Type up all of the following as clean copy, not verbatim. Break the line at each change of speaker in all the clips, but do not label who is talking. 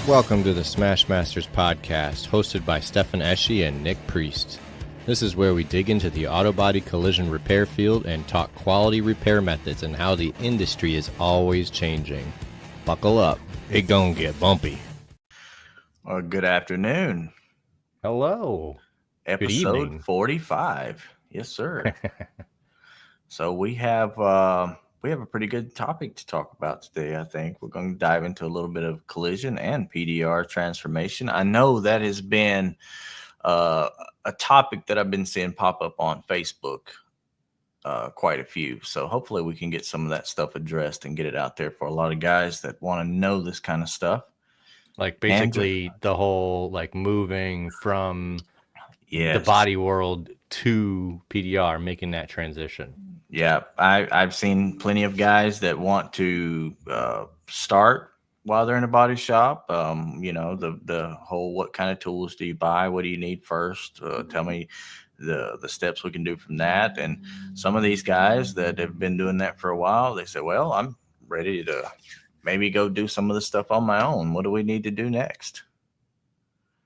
Welcome to the Smash Masters podcast, hosted by Stefan Eschi and Nick Priest. This is where we dig into the auto body collision repair field and talk quality repair methods and how the industry is always changing. Buckle up, it gonna get bumpy.
Well, good afternoon.
Hello.
Episode 45. Yes, sir. So we have a pretty good topic to talk about today. I think we're going to dive into a little bit of collision and PDR transformation. I know that has been a topic that I've been seeing pop up on Facebook quite a few. So hopefully we can get some of that stuff addressed and get it out there for a lot of guys that want to know this kind of stuff.
Like basically the whole like moving from
the
body world to PDR, making that transition.
Yeah, I've seen plenty of guys that want to start while they're in a body shop. The whole what kind of tools do you buy? What do you need first? Tell me the steps we can do from that. And some of these guys that have been doing that for a while, they say, well, I'm ready to maybe go do some of the stuff on my own. What do we need to do next?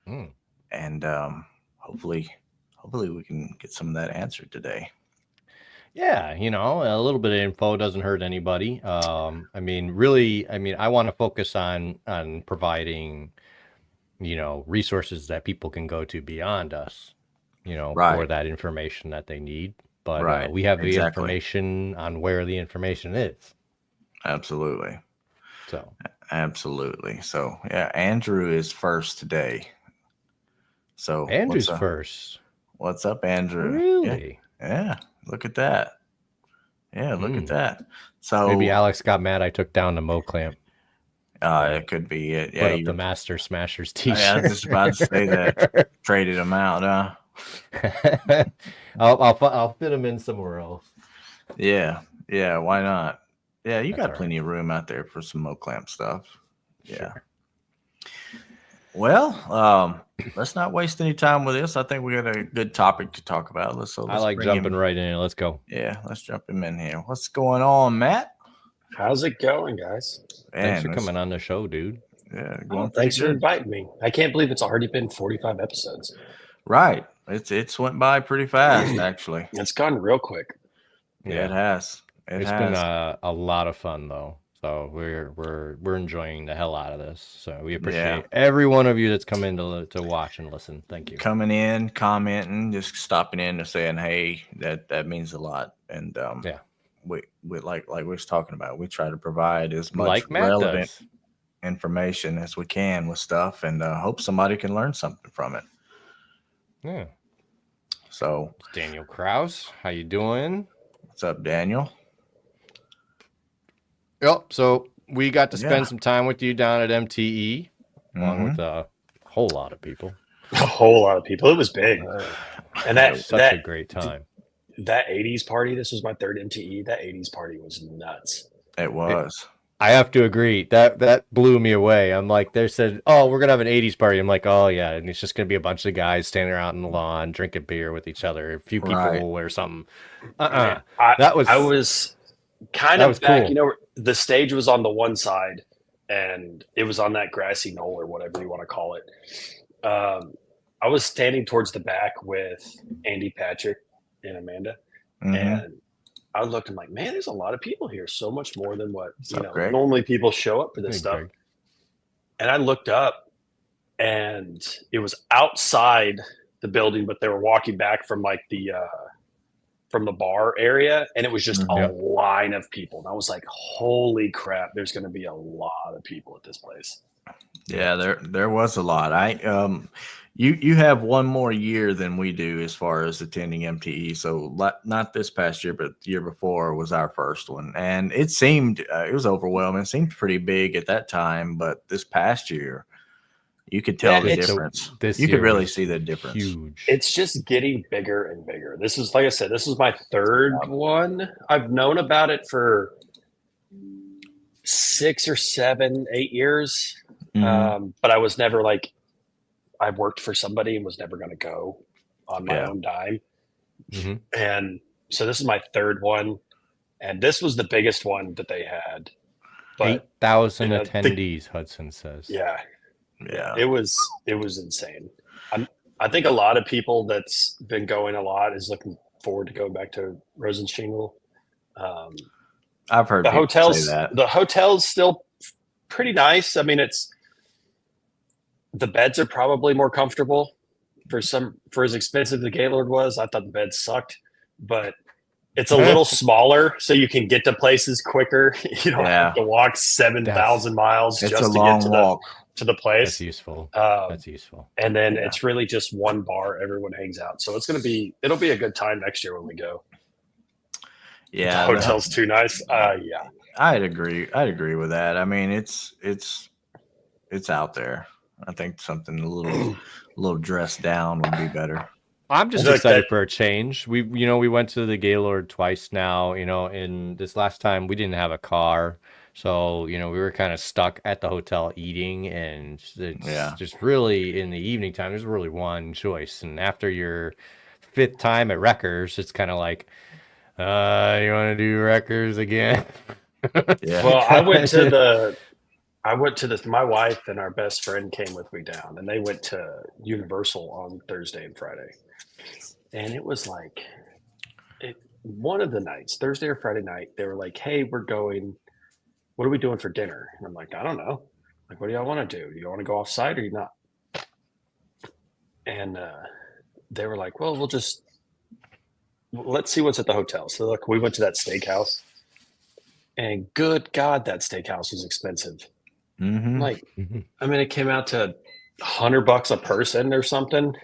And hopefully we can get some of that answered today.
Yeah, a little bit of info doesn't hurt anybody. I want to focus on providing, resources that people can go to beyond us, for that information that they need. But we have the information on where the information is.
Absolutely.
Absolutely.
So, yeah, Andrew is first today. So
Andrew's first.
What's up, Andrew?
Really?
Yeah. Look at that. Yeah, look at that. So
maybe Alex got mad I took down the Mo clamp.
It could be it.
Yeah, the Master Smashers t-shirt.
I was just about to say that. Traded them out,
huh? I'll fit them in somewhere else.
Yeah, why not? Yeah, you got plenty of room out there for some Mo clamp stuff. Yeah. Sure. Well, let's not waste any time with this. I think we got a good topic to talk about. Let's
I like jumping right in. Let's go.
Yeah, let's jump him in here. What's going on, Matt?
How's it going, guys?
Thanks for coming on the show, dude.
Yeah,
thanks for inviting me. I can't believe it's already been 45 episodes.
Right. It's went by pretty fast, actually.
It's gone real quick.
Yeah, it has.
It's been a lot of fun, though. So we're enjoying the hell out of this. So we appreciate every one of you that's come in to watch and listen. Thank you.
Coming in, commenting, just stopping in and saying, hey, that means a lot. And we like we was talking about, we try to provide as much relevant information as we can with stuff, and hope somebody can learn something from it.
Yeah.
So
Daniel Kraus, how you doing?
What's up, Daniel?
Yep. So we got to spend some time with you down at MTE, along with a whole lot of people.
A whole lot of people. It was big, and that was
such a great time.
That 80s party. This was my third MTE. That 80s party was nuts.
It was.
I have to agree. That blew me away. I'm like, they said, "Oh, we're gonna have an 80s party." I'm like, "Oh yeah," and it's just gonna be a bunch of guys standing out on the lawn drinking beer with each other. A few people will wear something. I
was kind of back.
Cool.
The stage was on the one side, and it was on that grassy knoll or whatever you want to call it. I was standing towards the back with Andy Patrick and Amanda, and I looked and like, man, there's a lot of people here. So much more than what normally people show up for this stuff. Greg. And I looked up, and it was outside the building, but they were walking back from like from the bar area, and it was just a line of people. And I was like, holy crap, there's going to be a lot of people at this place.
Yeah, there was a lot. You have one more year than we do as far as attending MTE. So not this past year, but the year before was our first one. And it seemed, it was overwhelming. It seemed pretty big at that time, but this past year, you could tell the difference. You could really see the difference.
Huge.
It's just getting bigger and bigger. This is, like I said, this is my third one. I've known about it for 6 or 7, 8 years. But I was never like, I worked for somebody and was never going to go on my own dime. And so this is my third one. And this was the biggest one that they had.
8,000 attendees, Hudson says.
Yeah.
Yeah.
It was insane. I think a lot of people that's been going a lot is looking forward to going back to Rose and Shingle.
I've heard
The
people say that.
the hotel's still pretty nice. I mean, the beds are probably more comfortable for as expensive the Gaylord was. I thought the beds sucked, but it's a little smaller, so you can get to places quicker. You don't have to walk 7,000 miles
It's
just
a
to
long
get to
walk.
the place.
That's useful.
That's
useful.
And then it's really just one bar. Everyone hangs out, so it'll be a good time next year when we go.
Yeah,
the hotel's too nice. Yeah,
I'd agree with that. I mean, it's out there. I think something a little dressed down would be better.
I'm just excited for a change. We went to the Gaylord twice now, and this last time we didn't have a car. So, we were kind of stuck at the hotel eating, and it's just really in the evening time, there's really one choice. And after your 5th time at Wreckers, it's kind of like, you want to do Wreckers again?
Yeah.
Well, I went to my wife and our best friend came with me down, and they went to Universal on Thursday and Friday. And it was like one of the nights, Thursday or Friday night, they were like, hey, we're going, what are we doing for dinner? And I'm like, I don't know. Like, what do y'all want to do? Do you want to go offsite or you not? And they were like, well, let's see what's at the hotel. So look, we went to that steakhouse, and good God, that steakhouse was expensive.
Mm-hmm.
Like, I mean, it came out to $100 a person or something.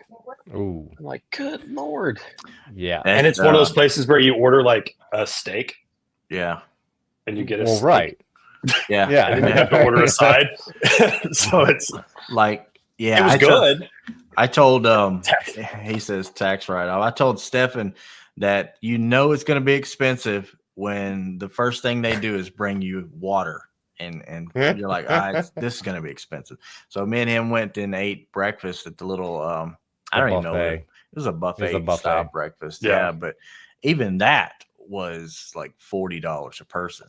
Ooh.
I'm like, good Lord.
Yeah.
And it's one of those places where you order like a steak.
Yeah.
And you get a
steak.
Right.
Yeah.
Yeah. And then you have to order a side. So it's
like, yeah.
It was good.
I told he says tax write-off. I told Stefan that it's going to be expensive when the first thing they do is bring you water. And you're like, this is going to be expensive. So me and him went and ate breakfast at the little, I don't even know. It was a buffet style breakfast. Yeah. But even that was like $40 a person.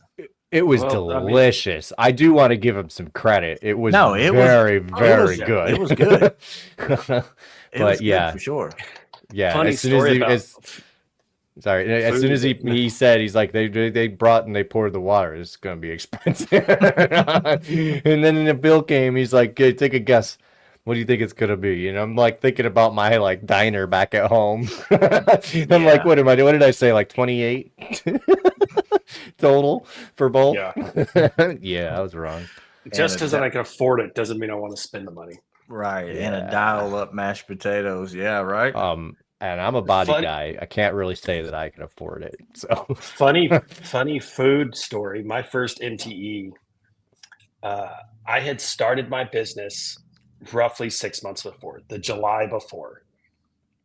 It was delicious. I do want to give him some credit. It was very good.
It was good.
It was good
for sure.
Yeah.
Funny
as soon
story
as soon as he said, he's like, they brought and they poured the water. It's going to be expensive. And then the bill came. He's like, hey, take a guess. What do you think it's going to be? And I'm like thinking about my like diner back at home. I'm like, what did I say? Like 28 total for both?
Yeah.
Yeah, I was wrong.
Just because I can afford it doesn't mean I want to spend the money.
Right. Yeah. And a dial-up mashed potatoes. Yeah, right.
And I'm a body guy. I can't really say that I can afford it. So
funny food story. My first MTE, I had started my business roughly 6 months before, the July before.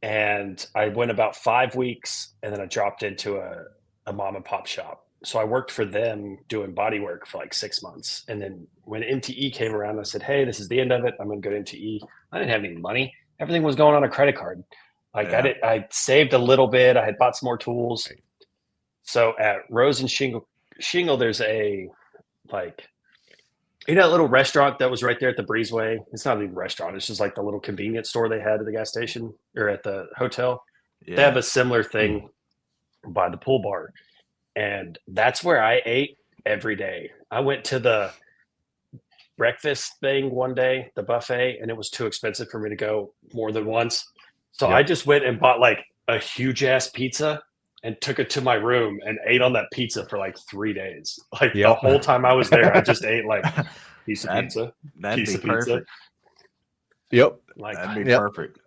And I went about 5 weeks, and then I dropped into a mom and pop shop. So I worked for them doing body work for like 6 months. And then when MTE came around, I said, hey, this is the end of it. I'm going to go to MTE. I didn't have any money. Everything was going on a credit card. Like I saved a little bit. I had bought some more tools. So at Rose and Shingle, there's a that little restaurant that was right there at the Breezeway. It's not even a restaurant. It's just like the little convenience store they had at the gas station or at the hotel. Yeah. They have a similar thing by the pool bar. And that's where I ate every day. I went to the breakfast thing one day, the buffet, and it was too expensive for me to go more than once. So I just went and bought like a huge ass pizza and took it to my room and ate on that pizza for like 3 days. Like the whole time I was there, I just ate like piece of pizza.
That'd be perfect.
Yep.
Like that'd be perfect.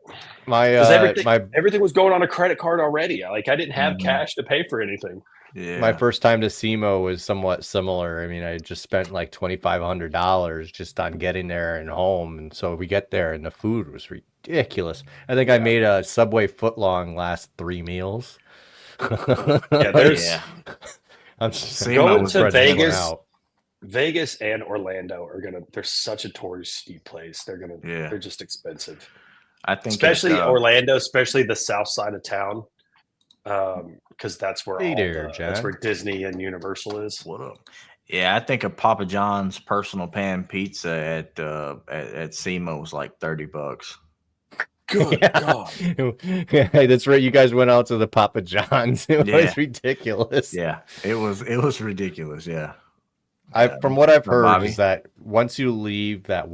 Everything was going on a credit card already. Like I didn't have cash to pay for anything.
Yeah.
My first time to SEMO was somewhat similar. I mean, I just spent like $2,500 just on getting there and home. And so we get there and the food was ridiculous. I think I made a Subway footlong last 3 meals.
I'm going to Vegas. Vegas and Orlando they're such a touristy place. They're just expensive.
I think
especially Orlando, especially the south side of town. Because that's where that's where Disney and Universal is.
What up? Yeah, I think a Papa John's personal pan pizza at SEMA was like $30.
Good
Yeah.
God.
Yeah, that's right. You guys went out to the Papa John's. It
Yeah.
was ridiculous.
Yeah, it was ridiculous. Yeah.
From what I've
Right,
heard
Bobby?
is that once you leave that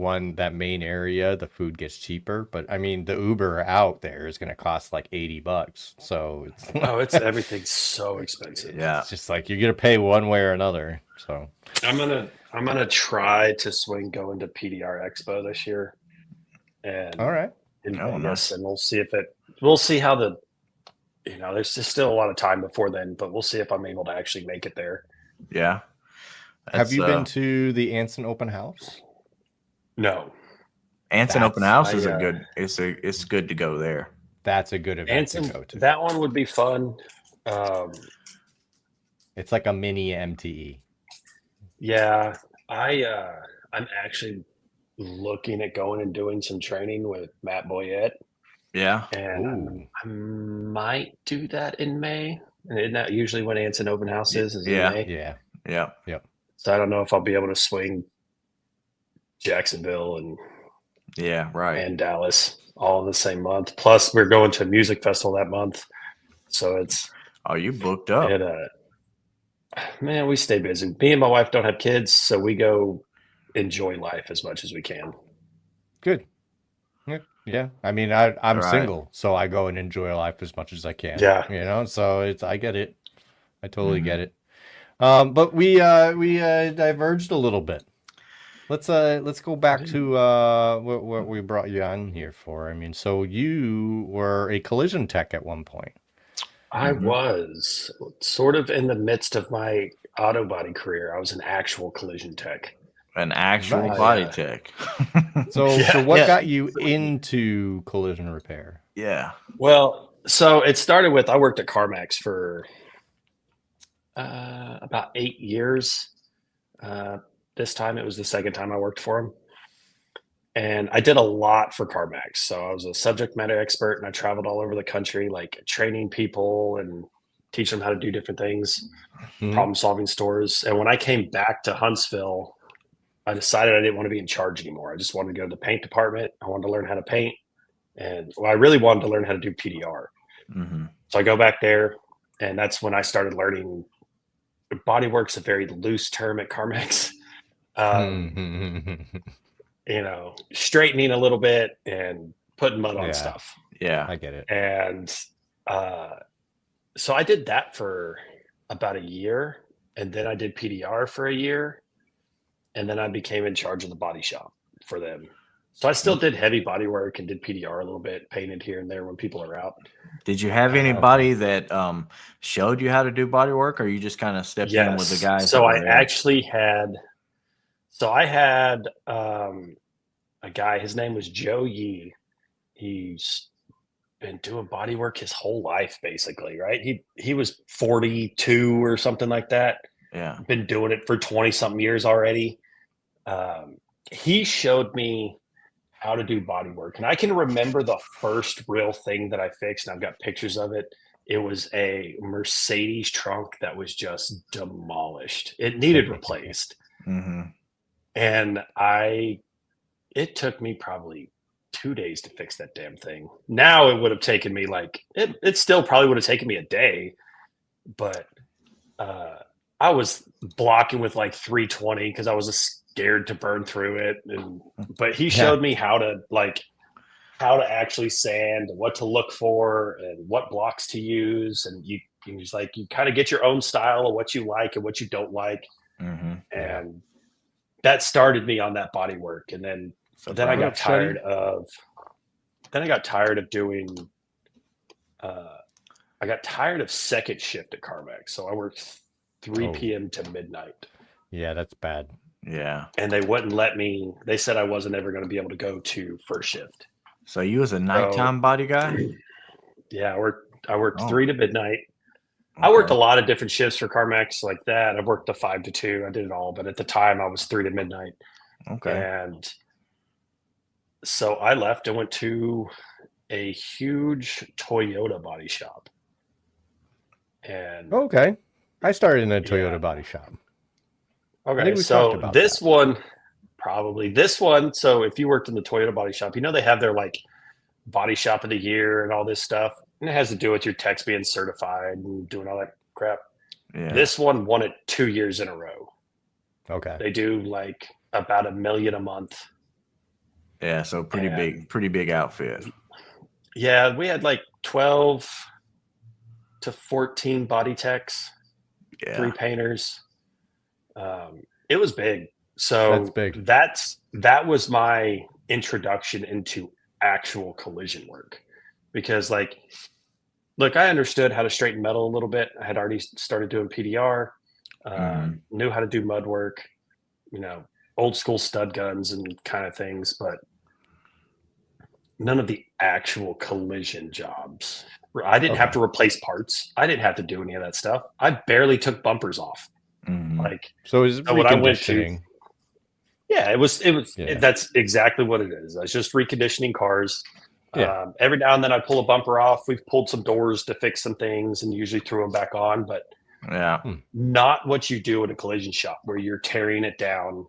main area, the food gets cheaper. But I mean, the Uber out there is going to cost like $80. So it's
Oh, everything's so expensive.
Yeah.
it's just like you're going to pay one way or another. So
I'm gonna try to swing going to PDR Expo this year, and
all right.
in
Oh,
Vegas,
nice.
and we'll see how there's just still a lot of time before then, but we'll see if I'm able to actually make it there.
Yeah.
Have you
That's,
been to the Anson Open House?
No,
Anson Open House is
I,
a good. It's good to go there.
That's a good event
Anson,
to go to.
that one would be fun.
It's like a mini MTE.
Yeah, I'm actually looking at going and doing some training with Matt Boyette,
Yeah.
and
Ooh.
I might do that in May. And isn't that usually when Anson Open House is
Yeah.
in May?
Yeah.
Yeah.
So I don't know if I'll be able to swing Jacksonville
Yeah. Right.
and Dallas all in the same month. Plus, we're going to a music festival that month, so it's
Oh, you booked up.
man, we stay busy. Me and my wife don't have kids, so we go enjoy life as much as we can.
Good. Yeah. I mean, I'm
Right.
single, so I go and enjoy life as much as I can.
Yeah.
You know, so I get it. I totally
Mhm.
get it. But we diverged a little bit. Let's go back to what we brought you on here for. I mean, so you were a collision tech at one point.
I
Mhm.
was sort of in the midst of my auto body career. I was an actual collision tech.
An actual
Nice.
body tech.
So
Yeah.
what
Yeah.
got you into collision repair?
Yeah.
Well, so it started with I worked at CarMax for about 8 years. This time it was the second time I worked for him. And I did a lot for CarMax. So I was a subject matter expert and I traveled all over the country, like training people and teaching them how to do different things,
Mhm.
problem solving stores. And when I came back to Huntsville, I decided I didn't want to be in charge anymore. I just wanted to go to the paint department. I wanted to learn how to paint. And I really wanted to learn how to do PDR.
Mm-hmm.
So I go back there, and that's when I started learning. Bodywork's a very loose term at CarMax. Straightening a little bit and putting mud on
Yeah.
stuff.
Yeah.
I get it.
And so I did that for about a year, and then I did PDR for a year, and then I became in charge of the body shop for them. So I still did heavy body work and did PDR a little bit, painted here and there when people are out.
Did you have anybody that showed you how to do body work, or you just kind of stepped in with the guys?
So
that
I
were there?
actually had. So I had a guy. His name was Joe Yee. He's been doing body work his whole life, basically. Right? He was 42 or something like that.
Yeah.
Been doing it for 20 something years already. He showed me how to do body work, and I can remember the first real thing that I fixed, and I've got pictures of it. It was a Mercedes trunk that was just demolished. It needed replaced.
Mm-hmm.
And it took me probably 2 days to fix that damn thing. Now it would have taken me it still probably would have taken me a day, but I was blocking with like 320 because I was scared to burn through it. But he showed me how to actually sand, what to look for, and what blocks to use. And you kind of get your own style of what you like and what you don't like.
Mm-hmm.
And that started me on that body work. And then I got tired of doing I got tired of second shift at CarMax. So I worked 3 p.m. to midnight.
Yeah, that's bad.
Yeah.
And they wouldn't let me. They said I wasn't ever going to be able to go to first shift.
So you was a nighttime body guy?
Yeah, I worked 3 to midnight.
Okay.
I worked a lot of different shifts for CarMax like that. I've worked the 5 to 2. I did it all, but at the time I was 3 to midnight.
Okay.
And so I left and went to a huge Toyota body shop. And
Okay. I started in a Toyota body shop. think
Okay,
we
so
talked about
this
that.
one, probably this one. So if you worked in the Toyota body shop, you know they have their like body shop of the year and all this stuff, and it has to do with your techs being certified and doing all that crap.
Yeah.
This one won it 2 years in a row.
Okay.
They do like about $1 million a month.
Yeah. So pretty big outfit.
Yeah, we had like 12 to 14 body techs,
Yeah.
3 painters. It was big. So
That's big.
that was my introduction into actual collision work, because like, look, I understood how to straighten metal a little bit. I had already started doing PDR, knew how to do mud work, old school stud guns and kind of things, but none of the actual collision jobs. I didn't have
Okay.
to replace parts. I didn't have to do any of that stuff. I barely took bumpers off. Like,
So is
so what I went to,
reconditioning?
yeah, it was.
Yeah.
That's exactly what it is. I was just reconditioning cars.
Yeah.
Every now and then I pull a bumper off. We've pulled some doors to fix some things and usually threw them back on, but
Yeah.
not what you do in a collision shop where you're tearing it down,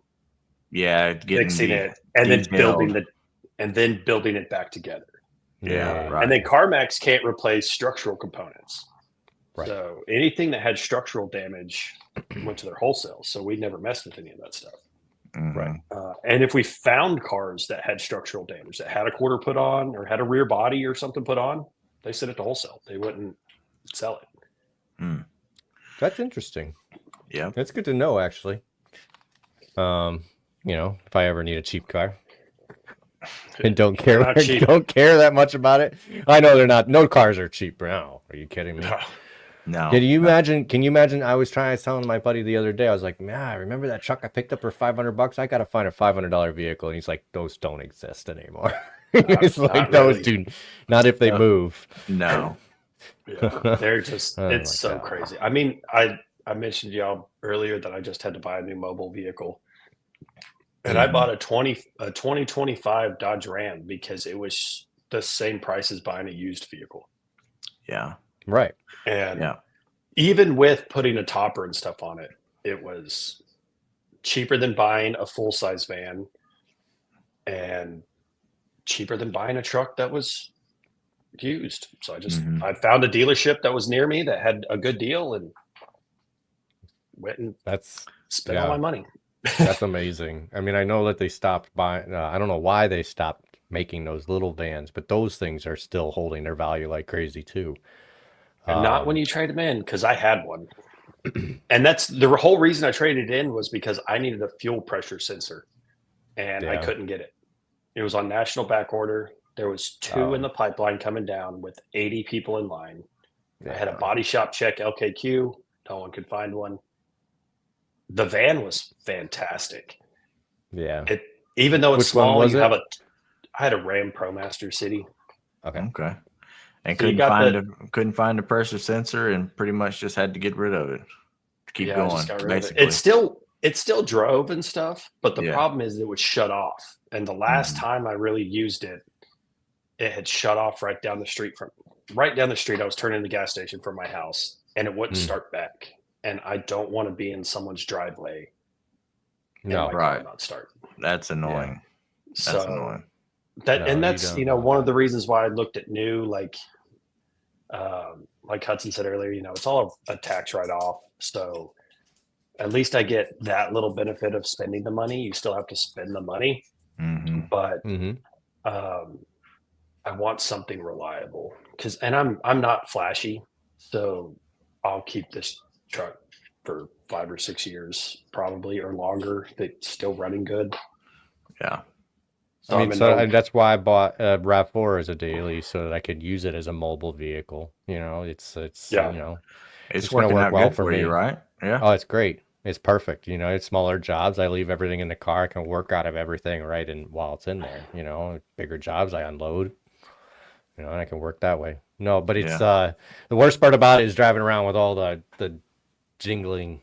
Yeah.
fixing it, and then
detailed.
building it back together.
Yeah.
Right.
And then CarMax can't replace structural components.
Right.
So anything that had structural damage went to their wholesale. So we never messed with any of that stuff.
Right.
And if we found cars that had structural damage, that had a quarter put on or had a rear body or something put on, they sent it to wholesale. They wouldn't sell it.
That's interesting.
Yeah.
That's good to know, actually. If I ever need a cheap car and don't care
Not cheap.
don't care that much about it. I know they're not. No cars are cheap now. Are you kidding me?
No.
Can you imagine? I was telling my buddy the other day. I was like, man, I remember that truck I picked up for $500. I gotta find a $500 vehicle, and he's like, those don't exist anymore. It's like
not
those
really.
do not if they move.
No.
Yeah, they're just
Oh
it's
my
so
God.
crazy. I mean, I mentioned to y'all earlier that I just had to buy a new mobile vehicle. And I bought a 2025 Dodge Ram because it was the same price as buying a used vehicle.
Yeah.
Right.
And
Yeah.
even with putting a topper and stuff on it, it was cheaper than buying a full size van and cheaper than buying a truck that was used. So I found a dealership that was near me that had a good deal and went and
That's
spent all my money.
That's amazing. I mean, I know that they stopped buying. I don't know why they stopped making those little vans, but those things are still holding their value like crazy too.
And not when you trade them in, because I had one. And that's the whole reason I traded it in, was because I needed a fuel pressure sensor and I
Yeah.
couldn't get it. It was on national back order. There was 2 in the pipeline coming down with 80 people in line. I had a body shop check LKQ. No one could find one. The van was fantastic.
Yeah.
Even though it's
Which one
small,
was
you
it?
have I had a Ram ProMaster City.
Okay.
Okay. And
So you
couldn't
got
couldn't find a pressure sensor, and pretty much just had to get rid of it to keep
I
going.
just got rid of it.
Basically,
It still drove and stuff, but the
Yeah.
problem is it would shut off. And the last time I really used it, it had shut off right down the street. I was turning the gas station from my house, and it wouldn't start back. And I don't want to be in someone's driveway and
No.
my car
Right.
not start.
that's annoying.
So
That's annoying.
No, you
that's
don't want
one of
that.
the reasons why I looked at new, like Hudson said earlier, it's all a tax write-off. So at least I get that little benefit of spending the money. You still have to spend the money, but I want something reliable, and I'm not flashy, so I'll keep this truck for 5 or 6 years probably, or longer, if it's still running good.
Yeah.
So
that's why I bought a RAV4 as a daily, so that I could use it as a mobile vehicle. It's
It's
gonna
working
work
out
well
good
for
for
me.
you, right? Yeah.
Oh, it's great. It's perfect. It's smaller jobs. I leave everything in the car. I can work out of everything right in while it's in there. Bigger jobs I unload. And I can work that way. No, but it's the worst part about it is driving around with all the jangling.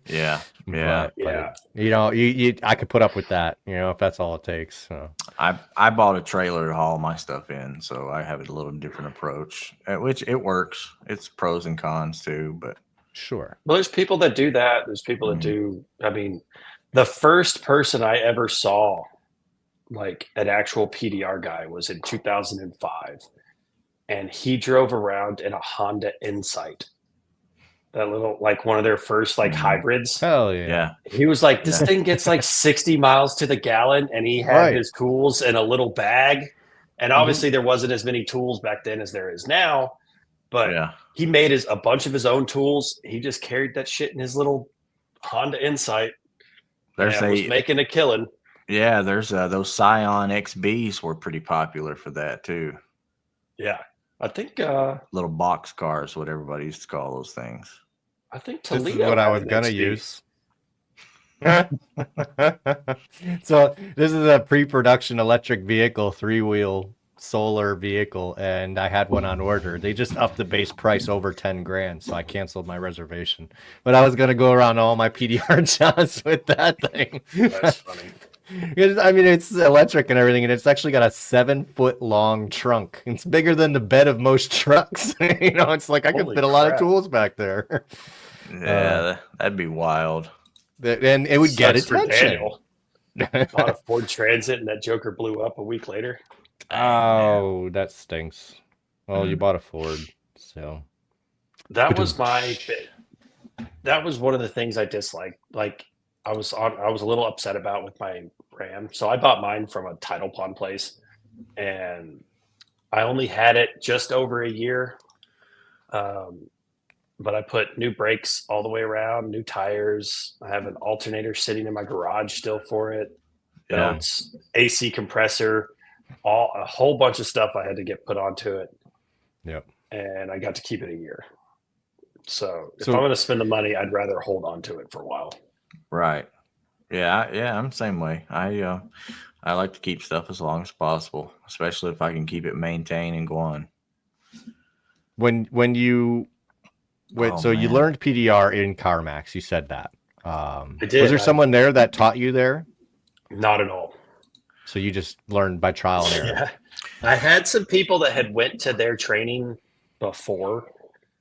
Yeah.
But,
Yeah.
I could put up with that, if that's all it takes. So.
I bought a trailer to haul my stuff in, so I have a little different approach, which it works. It's pros and cons too, but
Sure.
Well, there's people that do that. There's people that do. I mean, the first person I ever saw, like an actual PDR guy, was in 2005, and he drove around in a Honda Insight, that little, like one of their first like hybrids.
Hell yeah.
Yeah.
He was like, this
Yeah.
thing gets like 60 miles to the gallon, and he had
Right.
his tools in a little bag. And obviously, there wasn't as many tools back then as there is now, but
Yeah.
he made a bunch of his own tools. He just carried that shit in his little Honda Insight
There's
and was making a killing.
Yeah, there's those Scion XBs were pretty popular for that too.
Yeah, I think
Little box cars, what everybody used to call those things.
This
Toledo.
is what I
had
was
an
gonna
XP.
use. So this is a pre-production electric vehicle, 3-wheel solar vehicle, and I had one on order. They just upped the base price over 10 grand, so I canceled my reservation. But I was gonna go around all my PDR jobs with that thing.
That's funny.
I mean, it's electric and everything, and it's actually got a 7-foot long trunk. It's bigger than the bed of most trucks. You know, it's like I could
Holy
fit a lot of
crap.
tools back there.
Yeah, that'd be wild.
And it would get
Sucks for
attention.
Daniel. Bought a Ford Transit, and that Joker blew up a week later.
Oh, that stinks. Well, you
Mhm.
bought a Ford, so
That was that was one of the things I disliked. Like I was a little upset about with my Ram. So I bought mine from a title pawn place, and I only had it just over a year. But I put new brakes all the way around, new tires. I have an alternator sitting in my garage still for it.
Yeah.
Belts, AC compressor, a whole bunch of stuff I had to get put onto it.
Yep.
And I got to keep it a year. So if
So-
I'm going to spend the money, I'd rather hold on to it for a while.
Right. Yeah, I'm the same way. I like to keep stuff as long as possible, especially if I can keep it maintained and go on.
when you
Oh,
so you
man.
learned PDR in CarMax, you said that.
I did.
Was there someone there that taught you there?
Not at all.
So you just learned by trial and error.
Yeah. I had some people that had went to their training before.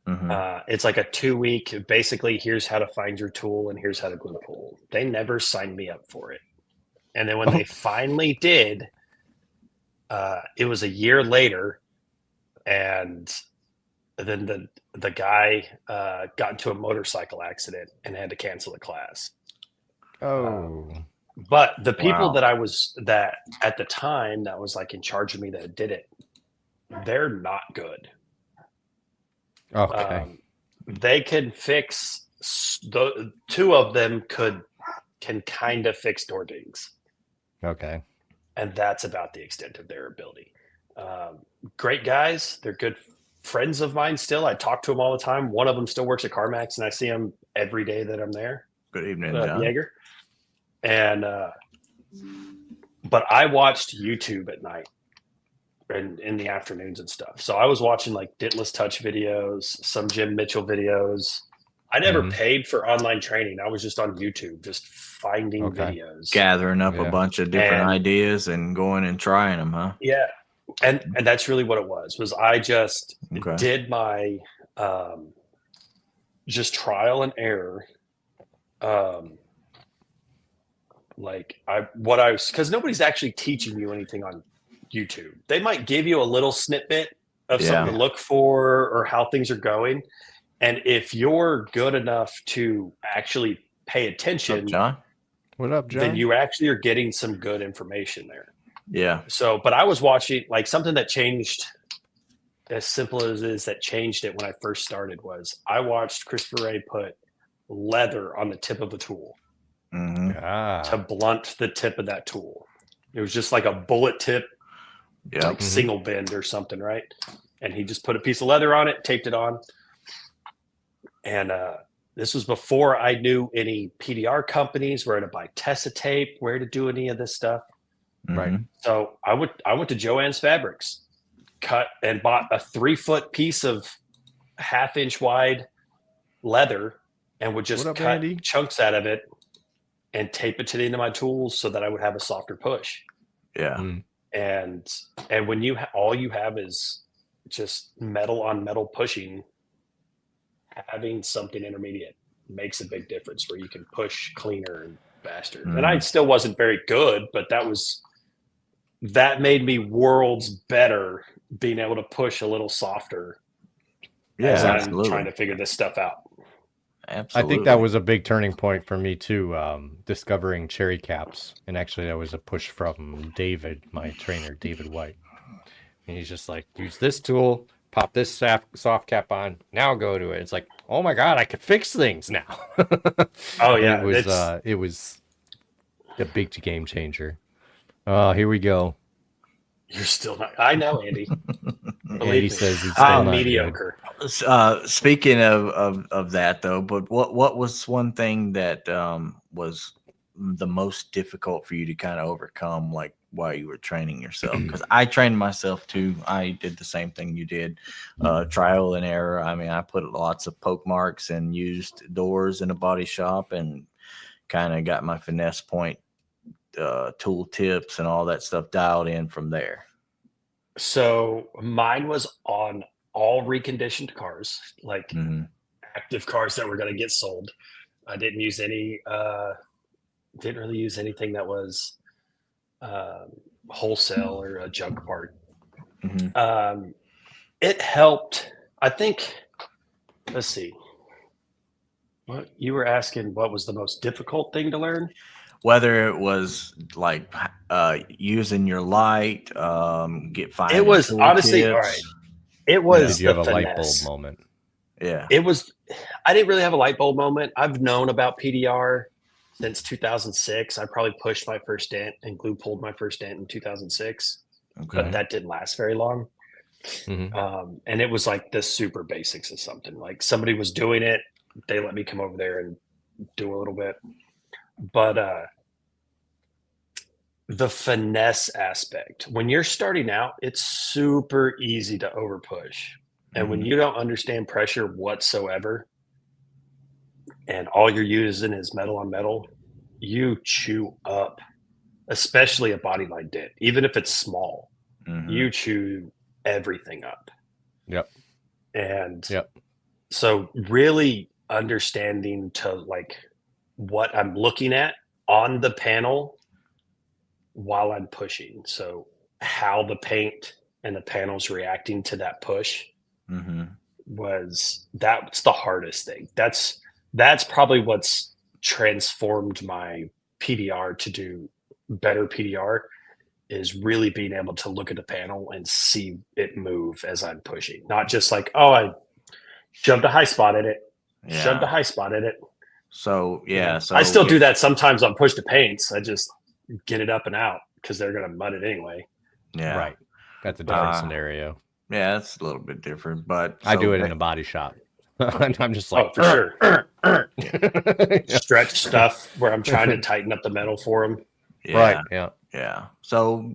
Mhm.
It's like a 2-week, basically, here's how to find your tool and here's how to glue a tool. They never signed me up for it. And then when they finally did, it was a year later, and then the guy got into a motorcycle accident and had to cancel the class.
Oh.
But the people
Wow.
that at the time that was like in charge of me that did it, they're not good.
Okay.
They can fix the two of them can kind of fix door dings,
Okay.
and that's about the extent of their ability. Great guys, they're good friends of mine still. I talk to them all the time. One of them still works at CarMax, and I see him every day that I'm there.
Good evening, John.
Jaeger. And but I watched YouTube at night and in the afternoons and stuff. So I was watching like Dentless Touch videos, some Jim Mitchell videos. I never
Mhm.
paid for online training. I was just on YouTube, just finding
Okay.
videos.
Gathering up
Yeah.
a bunch of different
And-
ideas and going and trying them, huh?
Yeah. And that's really what it was I just
Okay.
did my just trial and error. Because nobody's actually teaching you anything on YouTube. They might give you a little snippet of something to look for or how things are going. And if you're good enough to actually pay
What's up,
attention,
John?
What up, John?
then you actually are getting some good information there.
Yeah.
So, but I was watching like something that changed, as simple as it is, that changed it when I first started was I watched Christopher Ray put leather on the tip of a tool
Hmm.
to blunt the tip of that tool. It was just like a bullet tip,
Yeah.
like single bend or something, right? And he just put a piece of leather on it, taped it on. And this was before I knew any PDR companies, where to buy Tessa tape, where to do any of this stuff.
Right.
Mhm.
So I went to Joann's Fabrics, cut and bought a 3-foot piece of 1/2 inch wide leather, and would just
What up,
cut
Andy?
chunks out of it and tape it to the end of my tools so that I would have a softer push.
Yeah.
Mm.
And when you all you have is just metal on metal pushing, having something intermediate makes a big difference where you can push cleaner and faster.
Mhm.
And I still wasn't very good, but that made me worlds better being able to push a little softer as I'm
absolutely.
trying to figure this stuff out.
Absolutely.
I think that was a big turning point for me too, discovering cherry caps. And actually that was a push from David, my trainer, David White. And he's just like, use this tool, pop this soft cap on, now go to it. It's like, oh my God, I could fix things now.
Oh yeah,
it was a big game changer. Oh, here we go.
You're still not. I know, Andy.
Andy says he's still not
mediocre.
Speaking of that though, but what was one thing that was the most difficult for you to kind of overcome, like while you were training yourself? Because I trained myself too. I did the same thing you did, trial and error. I mean, I put lots of poke marks and used doors in a body shop and kind of got my finesse point tool tips and all that stuff dialed in from there.
So mine was on all reconditioned cars, like active cars that were going to get sold. I didn't use didn't really use anything that was wholesale or a junk part. It helped. I think, let's see. What you were asking, what was the most difficult thing to learn?
Whether it was like using your light, finding
it was honestly
tips.
all right. It was
Did you have a
finesse.
light bulb moment?
Yeah.
It was. I didn't really have a light bulb moment. I've known about PDR since 2006. I probably pushed my first dent and glue pulled my first dent in 2006, but that didn't last very long. And it was like the super basics of something. Like somebody was doing it, they let me come over there and do a little bit. But the finesse aspect, when you're starting out, it's super easy to over push. And when you don't understand pressure whatsoever, and all you're using is metal on metal, you chew up, especially a body line dent. Even if it's small, you chew everything up.
Yep.
And so really understanding to like what I'm looking at on the panel while I'm pushing. So how the paint and the panel's reacting to that push that's the hardest thing. That's probably what's transformed my PDR to do better PDR, is really being able to look at the panel and see it move as I'm pushing. Not just like, oh, I shoved a high spot in it, shoved a high spot in it.
So, So
I still do that sometimes on push to paints. I just get it up and out because they're going to mud it anyway.
Yeah.
Right. That's a different scenario.
Yeah, it's a little bit different, but
I do it in a body shop. I'm just like,
for sure. Stretch stuff where I'm trying to tighten up the metal for them.
Yeah.
Right. Yeah.
Yeah. So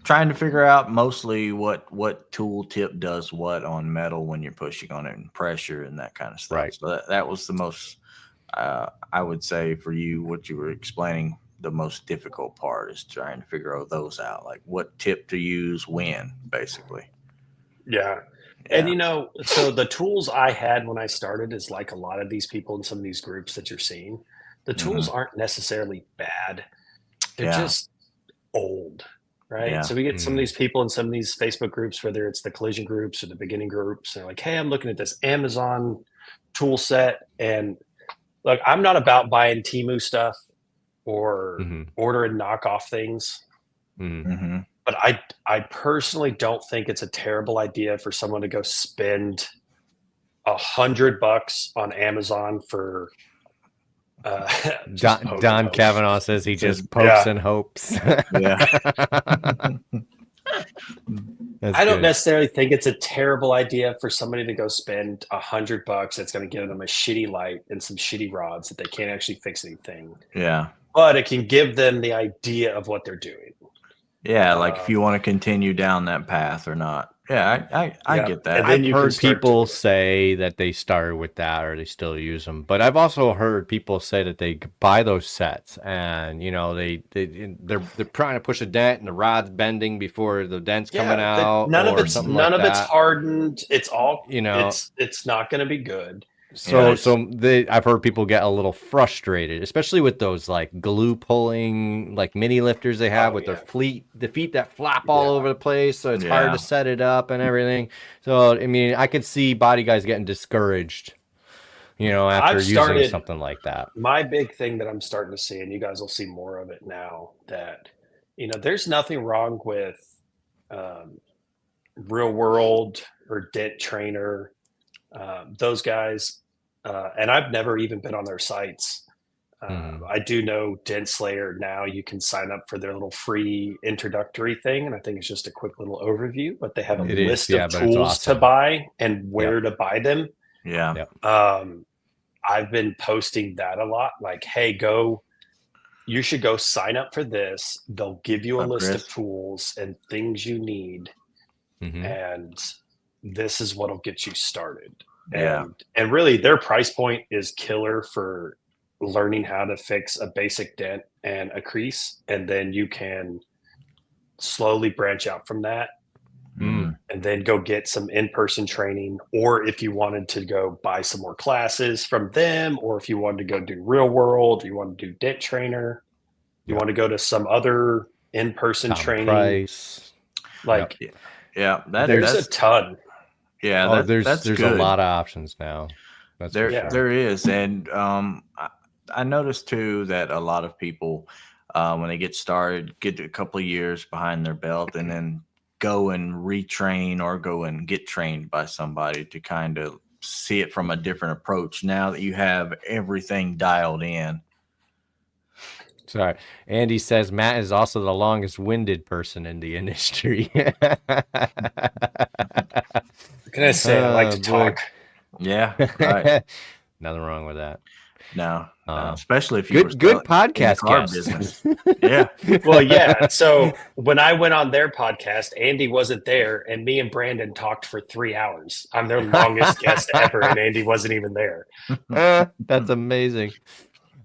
trying to figure out mostly what tool tip does what on metal when you're pushing on it and pressure and that kind of stuff.
Right.
So that was the most, I would say for you, what you were explaining, the most difficult part is trying to figure all those out, like what tip to use when, basically.
Yeah. And so the tools I had when I started is like a lot of these people in some of these groups that you're seeing, the tools aren't necessarily bad. They're just old, right?
Yeah.
So we get some of these people in some of these Facebook groups, whether it's the collision groups or the beginning groups, they're like, hey, I'm looking at this Amazon tool set. And like, I'm not about buying Temu stuff or ordering knockoff things. But I personally don't think it's a terrible idea for someone to go spend $100 on Amazon for
Don Kavanaugh says he just pokes and hopes.
Yeah.
I don't necessarily think it's a terrible idea for somebody to go spend $100 that's going to give them a shitty light and some shitty rods that they can't actually fix anything.
Yeah.
But it can give them the idea of what they're doing.
Yeah, like if you want to continue down that path or not. Yeah, I
Yeah.
get that.
And then
I've
you can
heard
start
people
to-
say that they started with that or they still use them, but I've also heard people say that they buy those sets and they're trying to push a dent and the rod's bending before the dent's coming out
none of
or
it's
something like
it's
that.
hardened. It's all
You know,
it's not going to be good.
so
But-
so I've heard people get a little frustrated, especially with those like glue pulling like mini lifters they have
Oh,
with
yeah.
the feet that flop all
Yeah.
over the place, so it's hard
Yeah.
to set it up and everything. So I mean, I could see body guys getting discouraged, after
I've
using
started-
something like that.
My big thing that I'm starting to see, and you guys will see more of it now, that there's nothing wrong with Real World or Dent Trainer, those guys, and I've never even been on their sites. I do know Dent Slayer now. You can sign up for their little free introductory thing, and I think it's just a quick little overview. But they have a
It
is,
list
yeah,
of
but it's
tools
awesome.
to buy and where to buy them.
Yeah.
I've been posting that a lot. Like, hey, you should go sign up for this. They'll give you a list
Chris?
of tools and things you need,
Mhm.
and this is what'll get you started.
Yeah.
And really, their price point is killer for learning how to fix a basic dent and a crease, and then you can slowly branch out from that.
Mm.
And then go get some in-person training, or if you wanted to go buy some more classes from them, or if you wanted to go do Real World, you want to do Dent Trainer, you want to go to some other in-person
Tom
training,
Price.
like
Yeah.
there's
That's
a ton.
yeah.
Oh,
That's
there's
good.
a lot of options now. That's for sure.
There is, and I noticed too that a lot of people, when they get started, get a couple of years behind their belt, and then go and retrain or go and get trained by somebody to kind of see it from a different approach. Now that you have everything dialed in.
Sorry. Andy says Matt is also the longest winded person in the industry.
What can I say? I like to
boy.
talk.
Yeah, right.
Nothing wrong with that.
No,
Uh,
especially if you were
Good
still in the
podcast
car
guest.
business. Yeah,
Well, yeah. So when I went on their podcast, Andy wasn't there, and me and Brandon talked for 3 hours. I'm their longest guest ever, and Andy wasn't even there.
That's amazing.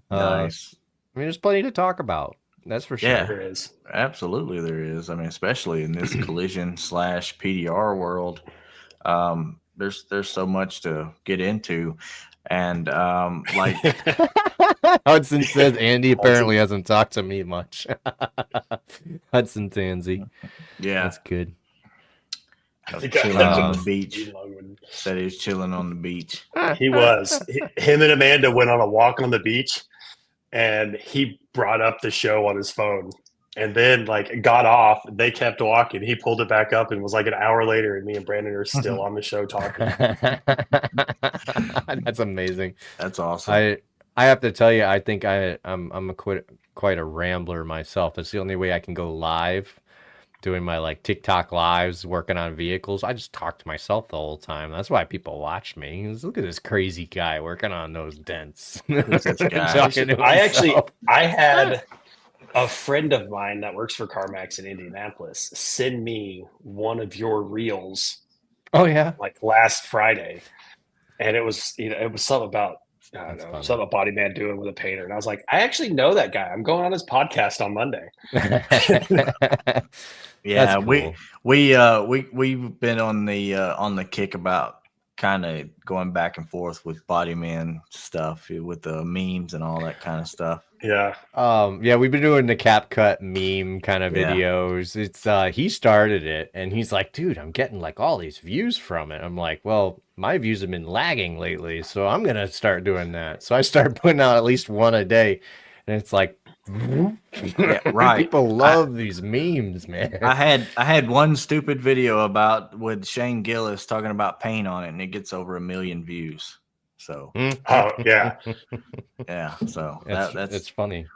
nice.
I mean, there's plenty to talk about. That's for sure.
Yeah.
There is.
Absolutely, there is. I mean, especially in this collision / PDR world, there's so much to get into, and like
Hudson says Andy apparently hasn't talked to me much. Hudson Tansey.
yeah,
That's good.
I think I
chilling
had
on
to-
the beach. Said he was chilling on the beach.
He was. Him and Amanda went on a walk on the beach, and he brought up the show on his phone, and then got off. They kept walking. He pulled it back up, and was like an hour later, and me and Brandon are still on the show talking.
That's amazing.
That's awesome.
I have to tell you, I think I'm quite a rambler myself. It's the only way I can go live, doing my TikTok lives, working on vehicles. I just talk to myself the whole time. That's why people watch me. Look at this crazy guy working on those dents.
Who's this guy?
Talking to himself.
I had a friend of mine that works for CarMax in Indianapolis send me one of your reels
Oh yeah.
last Friday, and it was something about I don't
That's
know,
funny.
something a body man doing with a painter, and I was like, I actually know that guy. I'm going on his podcast on Monday.
Yeah,
That's cool.
we've been on the kick about kind of going back and forth with body man stuff with the memes and all that kind of stuff.
Yeah,
Yeah, we've been doing the CapCut meme kind of
Yeah.
videos. It's he started it and he's like, dude, I'm getting all these views from it. I'm like, well, my views have been lagging lately, so I'm gonna start doing that. So I start putting out at least one a day, and it's like,
Yeah, right.
People love these memes, man.
I had one stupid video with Shane Gillis talking about paint on it, and it gets over 1 million views. So
oh yeah,
yeah, so
It's
that's
funny.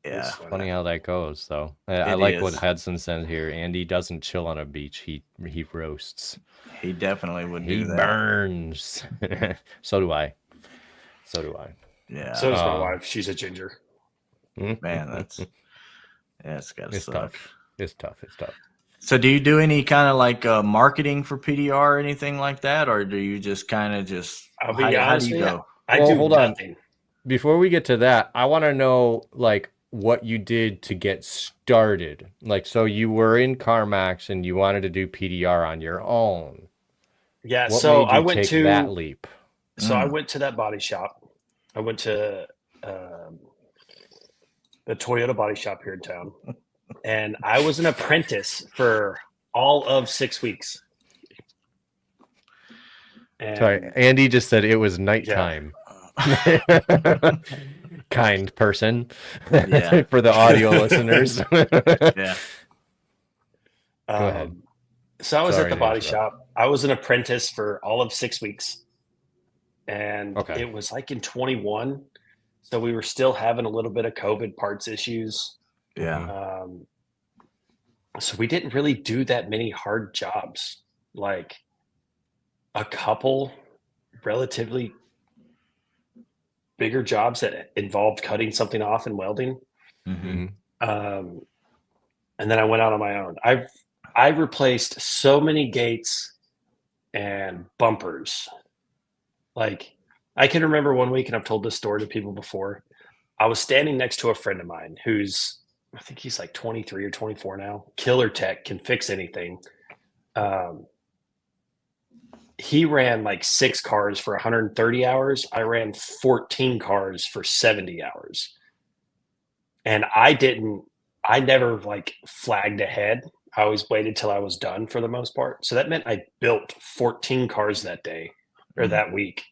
yeah,
Funny how that goes. So I
It
like what
is.
Hudson said here. Andy doesn't chill on a beach. He roasts.
he definitely would
He
do that.
burns. So do I.
Yeah,
so does my
Um,
wife. She's a ginger.
man, that's it's gotta
It's
suck.
tough. It's tough.
So do you do any kind of like marketing for PDR or anything like that, or do you just kind of just
I'll be
how
honest
do you
with you.
go?
I
Well,
do
hold on.
nothing.
Before we get to that, I want to know like what you did to get started. Like, so you were in CarMax and you wanted to do PDR on your own.
Yeah.
What
So
made you
I went
take that
to
leap?
I went to that body shop. I went to the Toyota body shop here in town, and I was an apprentice for all of 6 weeks.
Sorry,
And
Andy just said it was nighttime. Kind person.
Yeah.
For the audio listeners.
Yeah.
Go ahead.
So I was
Sorry
at the
to
body
interrupt.
shop. I was an apprentice for all of 6 weeks. And
Okay.
it was like in 21. So we were still having a little bit of COVID parts issues.
Yeah.
So we didn't really do that many hard jobs. Like a couple relatively bigger jobs that involved cutting something off and welding.
Mm-hmm.
Um, and then I went out on my own. I replaced so many gates and bumpers. Like I can remember one week, and I've told this story to people before. I was standing next to a friend of mine who's, I think he's like 23 or 24 now. Killer tech, can fix anything. He ran like 6 cars for 130 hours. I ran 14 cars for 70 hours. And I never like flagged ahead. I always waited till I was done for the most part. So that meant I built 14 cars that day or that week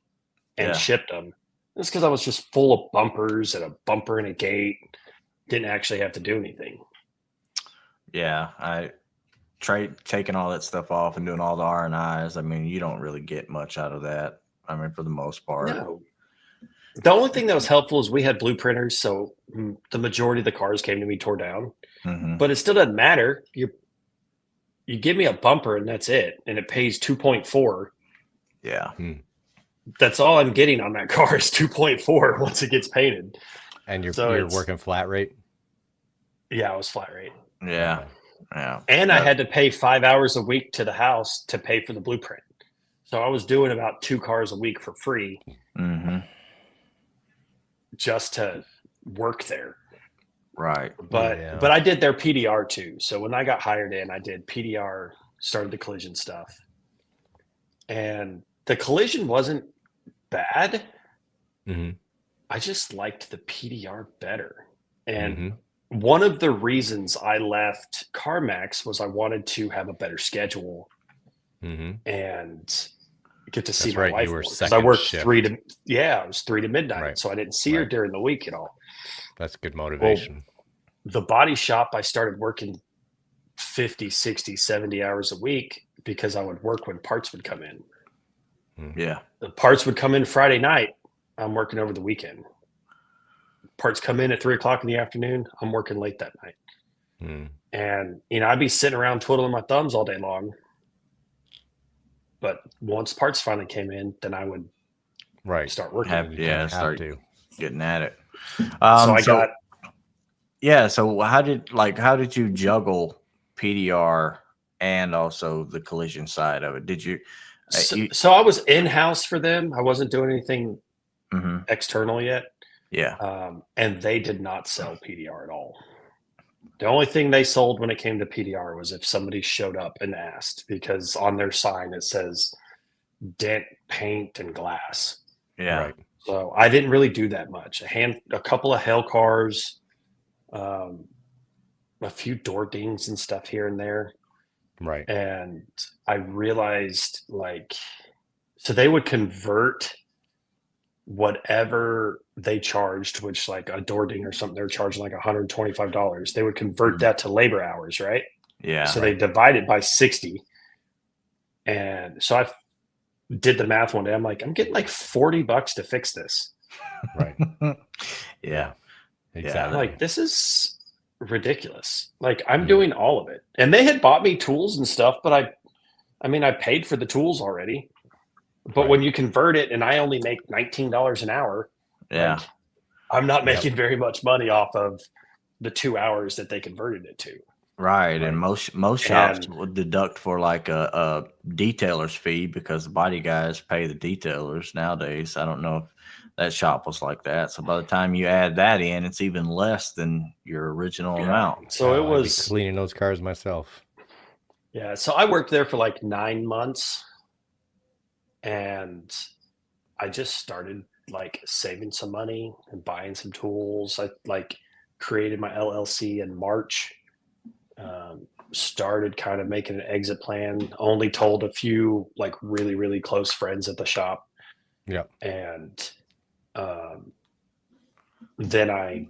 and
Yeah.
shipped them. That's because I was just full of bumpers and a bumper and a gate. Didn't actually have to do anything.
Yeah. I tried taking all that stuff off and doing all the R&Is. I mean, you don't really get much out of that. I mean, for the most part.
No. The only thing that was helpful is we had blueprinters, so the majority of the cars came to me tore down.
Mm-hmm.
But it still doesn't matter. You give me a bumper and that's it, and it pays 2.4.
Yeah.
That's all I'm getting on that car is 2.4 once it gets painted.
And you're
So it's-
working flat rate?
Yeah, I was flat rate.
Yeah.
Okay.
Yeah.
And I had to pay 5 hours a week to the house to pay for the blueprint. So I was doing about 2 cars a week for free
Mm-hmm.
just to work there.
Right.
But
Yeah.
but I did their PDR too. So when I got hired in, I did PDR, started the collision stuff. And the collision wasn't bad.
Mm-hmm.
I just liked the PDR better. And
Mm-hmm.
one of the reasons I left CarMax was I wanted to have a better schedule
Mm-hmm.
and get to see
That's
my
right,
wife
you were
more. 'Cause I
second
worked
shift.
3 to I was 3 to midnight.
Right.
So I didn't see her
Right.
during the week at all.
That's good motivation.
The body shop, I started working 50, 60, 70 hours a week because I would work when parts would come in.
Yeah.
The parts would come in Friday night. I'm working over the weekend. Parts come in at 3:00 in the afternoon. I'm working late that night.
Mm.
And, I'd be sitting around twiddling my thumbs all day long. But once parts finally came in, then I would
Right.
start working.
Start
to.
getting at it.
So I got
Yeah. So how did you juggle PDR and also the collision side of it? Did you?
so I was in-house for them. I wasn't doing anything
Mm-hmm.
external yet.
Yeah.
And they did not sell PDR at all. The only thing they sold when it came to PDR was if somebody showed up and asked, because on their sign it says dent, paint, and glass.
Yeah.
Right.
So I didn't really do that much. A couple of hell cars, a few door dings and stuff here and there.
Right.
And I realized so they would convert whatever they charged, which like a door ding or something, they're charging like $125. They would convert that to labor hours, right?
Yeah.
So they divide it by 60. And so I did the math one day. I'm like, I'm getting like $40 to fix this.
Right.
Yeah.
I'm
Exactly.
like, this is ridiculous. Like I'm doing all of it. And they had bought me tools and stuff, but I paid for the tools already. But
Right.
when you convert it and I only make $19 an hour,
Yeah.
I'm not making very much money off of the 2 hours that they converted it to.
Right, and most shops
And
will deduct for like a detailer's fee because the body guys pay the detailers nowadays. I don't know if that shop was like that. So by the time you add that in, it's even less than your original amount.
so it
Oh, I'd be
was,
cleaning those cars myself.
yeah. So I worked there for like 9 months, and I just started like saving some money and buying some tools. I like created my LLC in March. Started kind of making an exit plan. Only told a few like really really close friends at the shop,
Yep.
and um, then I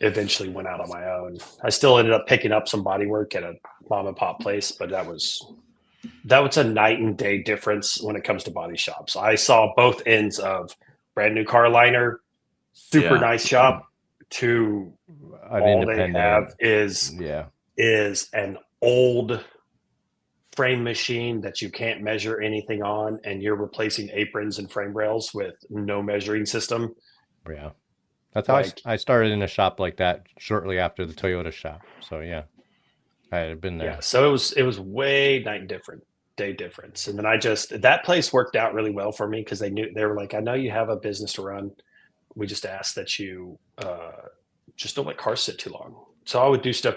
eventually went out on my own. I still ended up picking up some body work at a mom and pop place, but that was a night and day difference when it comes to body shops. I saw both ends of brand new car liner, super
Yeah.
nice shop, to
An
all they
independent.
have is
Yeah.
an old frame machine that you can't measure anything on, and you're replacing aprons and frame rails with no measuring system.
Yeah. That's how
Like,
I started in a shop like that shortly after the Toyota shop. So yeah, I had been there.
yeah, so it was way night and day difference. And then that place worked out really well for me because they were like, I know you have a business to run. We just ask that you just don't let cars sit too long. So I would do stuff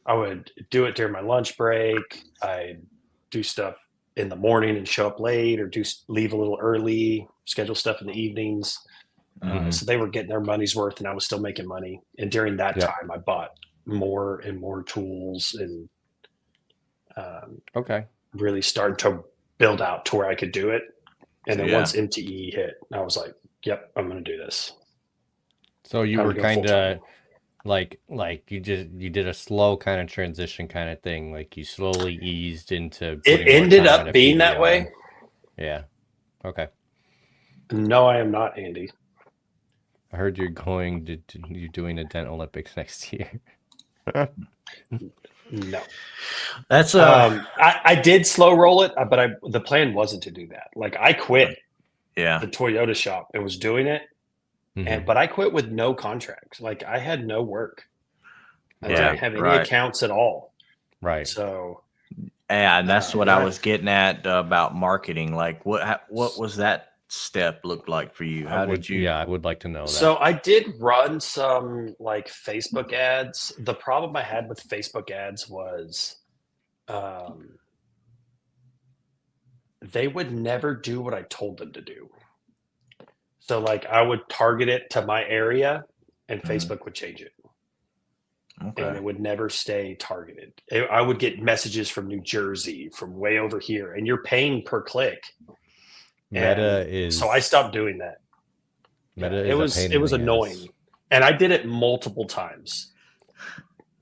I would do it during my lunch break. I'd do stuff in the morning and show up late, or leave a little early, schedule stuff in the evenings. So they were getting their money's worth, and I was still making money. And during that
Yeah.
time, I bought more and more tools, and
Okay.
really started to build out to where I could do it. And then
Yeah.
once MTE hit, I was like, "Yep, I'm going to do this."
So you
Time
were
to go
kind
full-time.
of like you did a slow kind of transition kind of thing. Like you slowly eased into.
It
putting more
ended
time
up
into
being that
PDO.
way.
Yeah. Okay.
No, I am not, Andy.
I heard you're you're doing a Dent Olympics next year.
No.
That's
I did slow roll it, but the plan wasn't to do that. Like, I quit
yeah.
the Toyota shop and was doing it,
Mhm.
but I quit with no contracts. Like, I had no work. I
Yeah,
didn't have any
right.
accounts at all.
Right.
So
Yeah, and that's what I
that-
was getting at about marketing. Like, what was that step look like for you? How did you?
Yeah, I would like to know that.
So I did run some like Facebook ads. The problem I had with Facebook ads was they would never do what I told them to do. So like I would target it to my area, and
Mhm.
Facebook would change it. And
Okay.
it would never stay targeted. I would get messages from New Jersey, from way over here, and you're paying per click.
Meta is.
So I stopped doing that.
Meta
Yeah,
is a pain
it was
in the
annoying,
ass.
and I did it multiple times.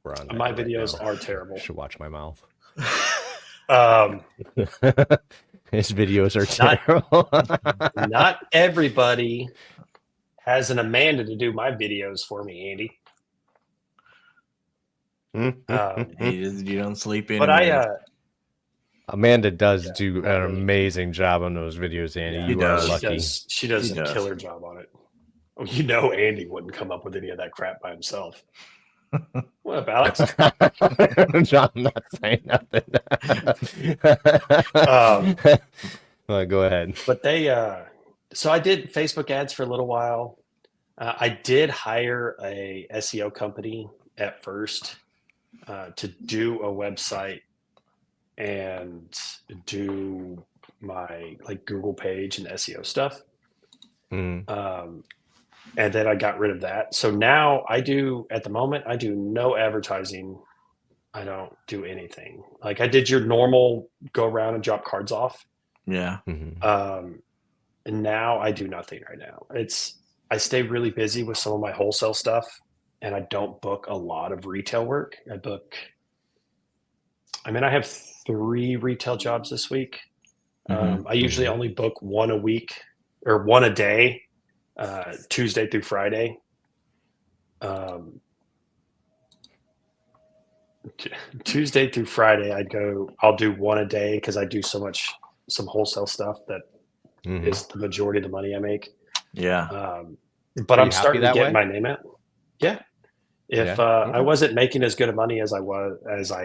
We're on
My
Meta right
videos
now.
are terrible.
I should watch my mouth. His videos are terrible.
Not everybody has an Amanda to do my videos for me, Andy.
You don't sleep in.
But
Amanda does do an amazing job on those videos, Andy.
Yeah,
you are
does.
lucky.
She does
She
a
does.
killer job on it. Oh, you know, Andy wouldn't come up with any of that crap by himself. What up, Alex?
John, I'm not saying nothing. Well, go ahead.
But so I did Facebook ads for a little while. I did hire a SEO company at first to do a website and do my like Google page and SEO stuff. And then I got rid of that. So now at the moment, I do no advertising. I don't do anything. Like I did your normal go around and drop cards off.
Yeah.
And now I do nothing right now. I stay really busy with some of my wholesale stuff, and I don't book a lot of retail work. I have 3 retail jobs this week. I usually only book one a week or one a day, Tuesday through Friday. Tuesday through Friday, I'll do one a day because I do some wholesale stuff that is the majority of the money I make.
Yeah.
But
Are
I'm
you happy
starting to
that
get
way?
my name out. Yeah. If
Yeah.
I
Okay.
wasn't making as good of money as I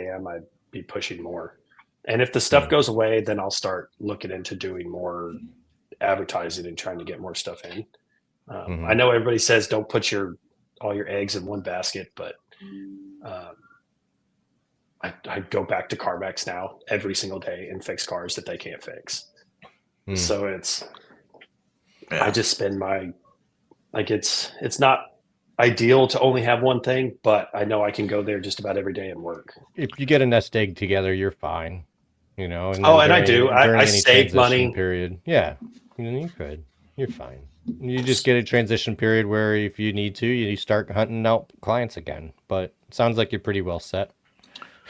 am, I'd be pushing more. And if the stuff goes away, then I'll start looking into doing more advertising and trying to get more stuff in. I know everybody says don't put all your eggs in one basket, but I go back to CarMax now every single day and fix cars that they can't fix. So I just spend it's not ideal to only have one thing, but I know I can go there just about every day and work.
If you get a nest egg together, you're fine. And
And
during,
I do.
during
I
any
save
transition
money.
period. Yeah. You could. You're fine. You just get a transition period where if you need to, you start hunting out clients again. But it sounds like you're pretty well set.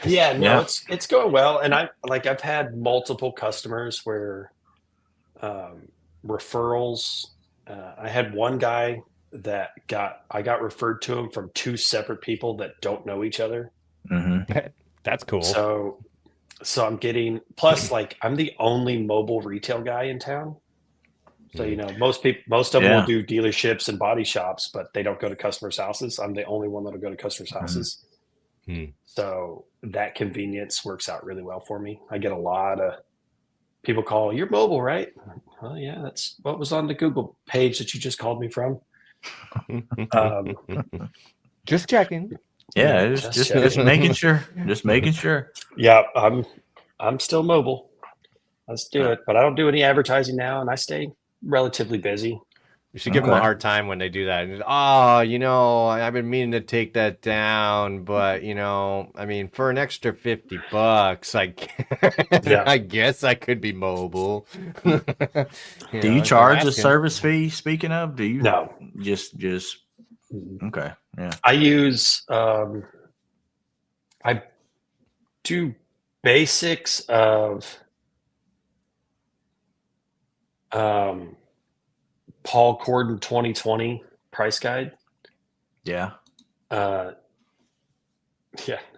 Yeah, no, it's going well. And I've had multiple customers where referrals. I had one guy that I got referred to him from two separate people that don't know each other.
That's cool.
So I'm getting plus I'm the only mobile retail guy in town. So most of them will do dealerships and body shops, but they don't go to customers' houses. I'm the only one that'll go to customers' houses. So that convenience works out really well for me. I get a lot of people call, "You're mobile, right?" Well, yeah, that's what was on the Google page that you just called me from.
Just checking.
Yeah, just making sure. Just making sure.
Yeah, I'm still mobile. Let's do it. But I don't do any advertising now, and I stay relatively busy.
You should give them a hard time when they do that. I've been meaning to take that down, but I mean, for an extra $50, I guess I could be mobile.
Do you charge a service fee? Speaking of, do you?
No,
just okay. Yeah,
I use I do basics of Paul Corden 2020 price guide.
Yeah.
Yeah,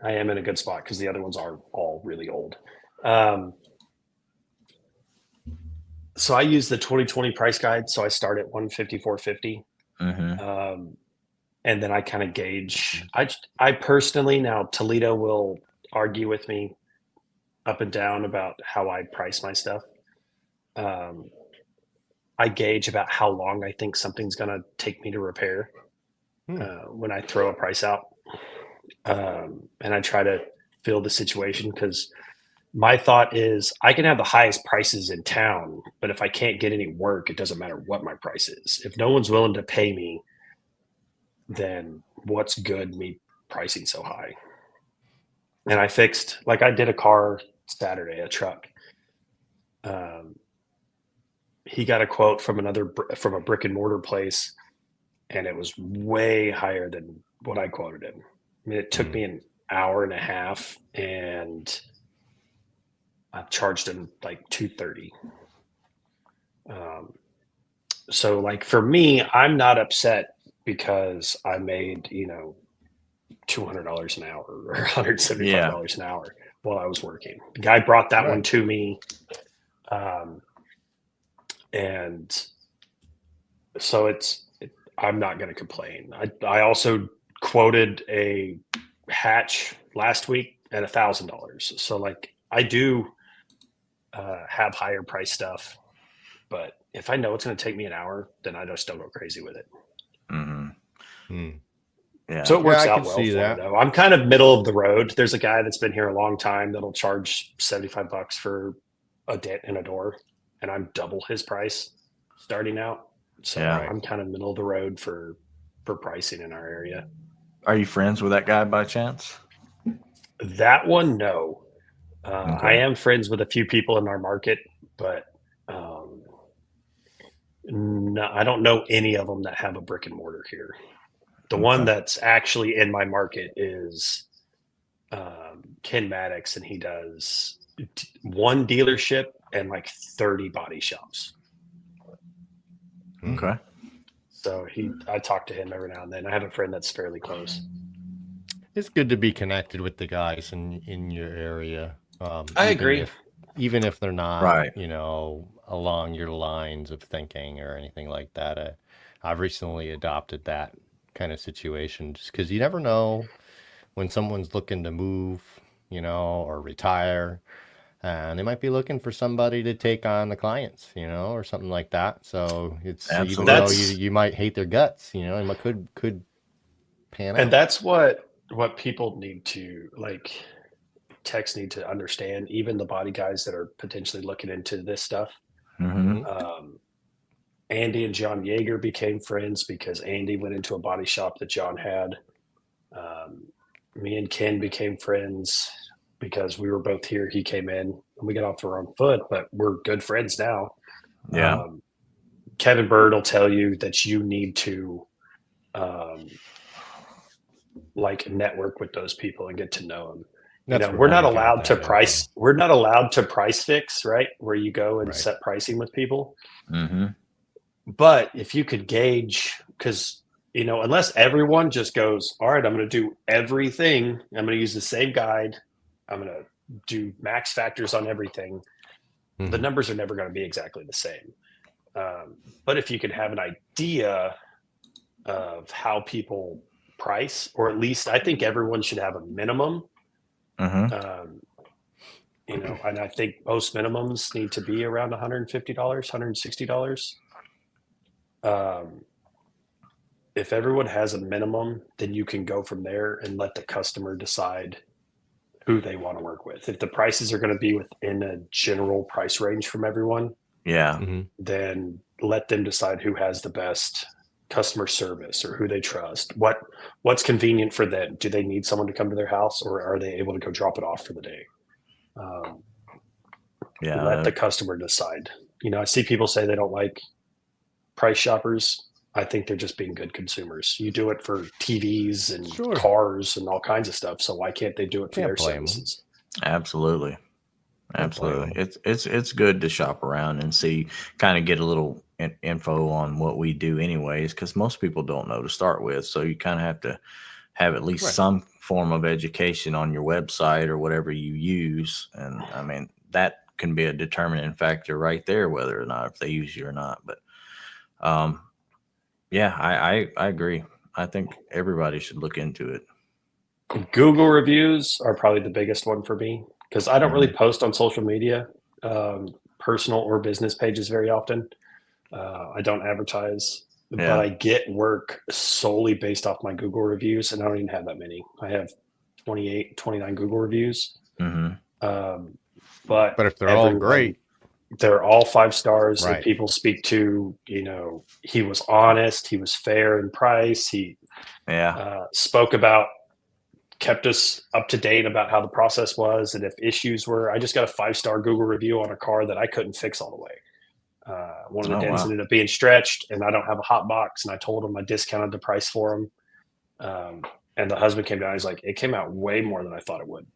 I am in a good spot because the other ones are all really old. So I use the 2020 price guide. So I start at 154.50. And then I kind of gauge. I personally, now Toledo will argue with me up and down about how I price my stuff. I gauge about how long I think something's going to take me to repair when I throw a price out. And I try to feel the situation because my thought is I can have the highest prices in town, but if I can't get any work, it doesn't matter what my price is. If no one's willing to pay me, then what's good me pricing so high? And I fixed, I did a car Saturday, a truck. He got a quote from a brick and mortar place, and it was way higher than what I quoted him. I mean, it took me an hour and a half, and I charged him $230. So for me, I'm not upset because I made $200 an hour or $175 an hour while I was working. The guy brought that one to me. And so I'm not going to complain. I also quoted a hatch last week at $1,000. So I do have higher price stuff, but if I know it's going to take me an hour, then I just don't go crazy with it.
Yeah.
So it works out
I can
well
see
for
that.
me, though. I'm kind of middle of the road. There's a guy that's been here a long time that'll charge $75 for a dent in a door, and I'm double his price starting out. So I'm kind of middle of the road for pricing in our area.
Are you friends with that guy by chance?
That one, no. I am friends with a few people in our market, but no, I don't know any of them that have a brick and mortar here. The one that's actually in my market is Ken Maddox, and he does one dealership and 30 body shops.
Okay.
So I talk to him every now and then. I have a friend that's fairly close.
It's good to be connected with the guys in your area.
I agree.
Even if they're not,
right,
along your lines of thinking or anything like that. I've recently adopted that kind of situation, just because you never know when someone's looking to move, or retire, and they might be looking for somebody to take on the clients, or something like that. So it's even
Absolutely.
though
That's
you might hate their guts, it could pan
and
out.
that's what people need to like techs need to understand, even the body guys that are potentially looking into this stuff.
Mm-hmm.
Andy and John Yeager became friends because Andy went into a body shop that John had. Me and Ken became friends because we were both here. He came in and we got off the wrong foot, but we're good friends now.
Yeah.
Kevin Bird will tell you that you need to like network with those people and get to know them.
That's
We're not
really good,
allowed to
that
price.
info.
We're not allowed to price fix, right? Where you go and
Right.
set pricing with people.
Mm-hmm.
But if you could gauge, because unless everyone just goes, all right, I'm going to do everything. I'm going to use the same guide. I'm going to do max factors on everything. The
Mhm.
numbers are never going to be exactly the same. But if you could have an idea of how people price, or at least I think everyone should have a minimum.
Mm-hmm.
And I think most minimums need to be around $150, $160. If everyone has a minimum, then you can go from there and let the customer decide who they want to work with. If the prices are going to be within a general price range from everyone,
Yeah.
Mhm.
then let them decide who has the best customer service or who they trust. What's convenient for them? Do they need someone to come to their house, or are they able to go drop it off for the day?
Yeah.
Let the customer decide. I see people say they don't like price shoppers. I think they're just being good consumers. You do it for TVs and
Sure.
cars and all kinds of stuff. So why can't they do it for
Can't
their
blame 'em.
services?
Absolutely.
Can't blame
Absolutely.
'em.
It's good to shop around and see, kind of get a little info on what we do anyways, because most people don't know to start with. So you kind of have to have at least
Right.
some form of education on your website or whatever you use. And I mean, that can be a determining factor right there, whether or not if they use you or not. But yeah, I agree. I think everybody should look into it.
Google reviews are probably the biggest one for me because I don't really post on social media, personal or business pages very often. I don't advertise, but
Yeah.
I get work solely based off my Google reviews, and I don't even have that many. I have 28, 29 Google reviews.
Mm-hmm.
But
But if they're all great,
they're all 5 stars.
Right.
And people speak to, he was honest, he was fair in price, he spoke about, kept us up to date about how the process was, and if issues were. I just got a 5-star Google review on a car that I couldn't fix all the way. One of the dents ended up being stretched, and I don't have a hot box, and I told him I discounted the price for him. And the husband came down, he's like, it came out way more than I thought it would.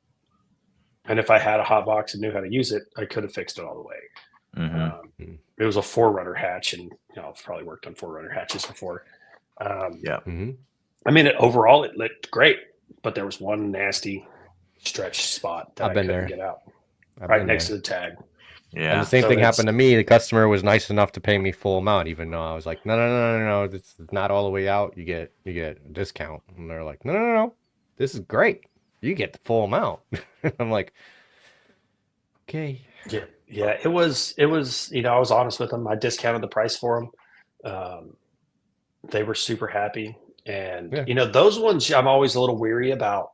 And if I had a hot box and knew how to use it, I could have fixed it all the way.
Mm-hmm.
It was a 4Runner hatch, and I've probably worked on 4Runner hatches before.
Yeah.
Mm-hmm.
I mean, overall, it looked great, but there was one nasty stretch spot that
I've
I
been
couldn't
there.
get out,
I've
right
been
next
there.
to the tag.
Yeah.
And the same
So
thing
it's-
happened to me. The customer was nice enough to pay me full amount, even though I was like, no, this is not all the way out. You get a discount. And they're like, no, this is great. You get the full amount. I'm like, okay.
Yeah. It was. I was honest with them. I discounted the price for them. They were super happy, and those ones I'm always a little weary about.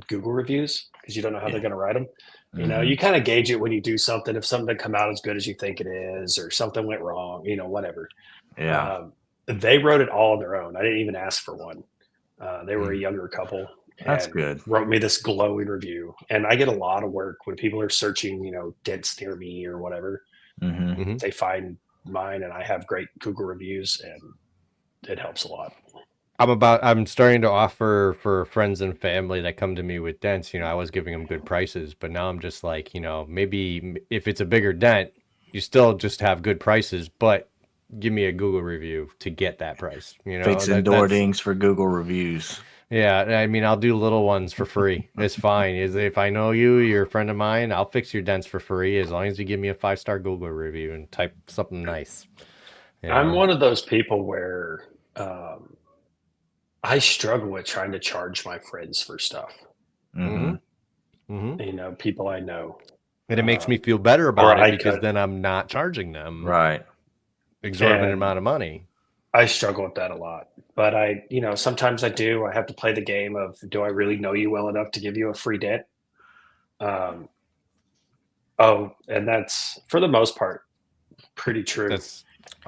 Google reviews, because you don't know how they're going to write them. You kind of gauge it when you do something. If something come out as good as you think it is, or something went wrong, whatever.
Yeah.
They wrote it all on their own. I didn't even ask for one. They were a younger couple.
That's
and
good.
Wrote me this glowing review, and I get a lot of work when people are searching, dents near me or whatever.
Mm-hmm.
They find mine, and I have great Google reviews, and it helps a lot.
I'm starting to offer for friends and family that come to me with dents. I was giving them good prices, but now I'm just like, maybe if it's a bigger dent, you still just have good prices, but give me a Google review to get that price.
Fixing door dings for Google reviews.
Yeah, I mean, I'll do little ones for free. It's fine. If I know you're a friend of mine, I'll fix your dents for free as long as you give me a 5-star Google review and type something nice.
I'm one of those people where I struggle with trying to charge my friends for stuff.
Mm-hmm.
You know, people I know.
And it makes me feel better about
I
it because
could-
then I'm not charging them
Right.
exorbitant
And-
amount of money.
I struggle with that a lot. But sometimes I do. I have to play the game of, do I really know you well enough to give you a free dent? And that's, for the most part, pretty true.
That's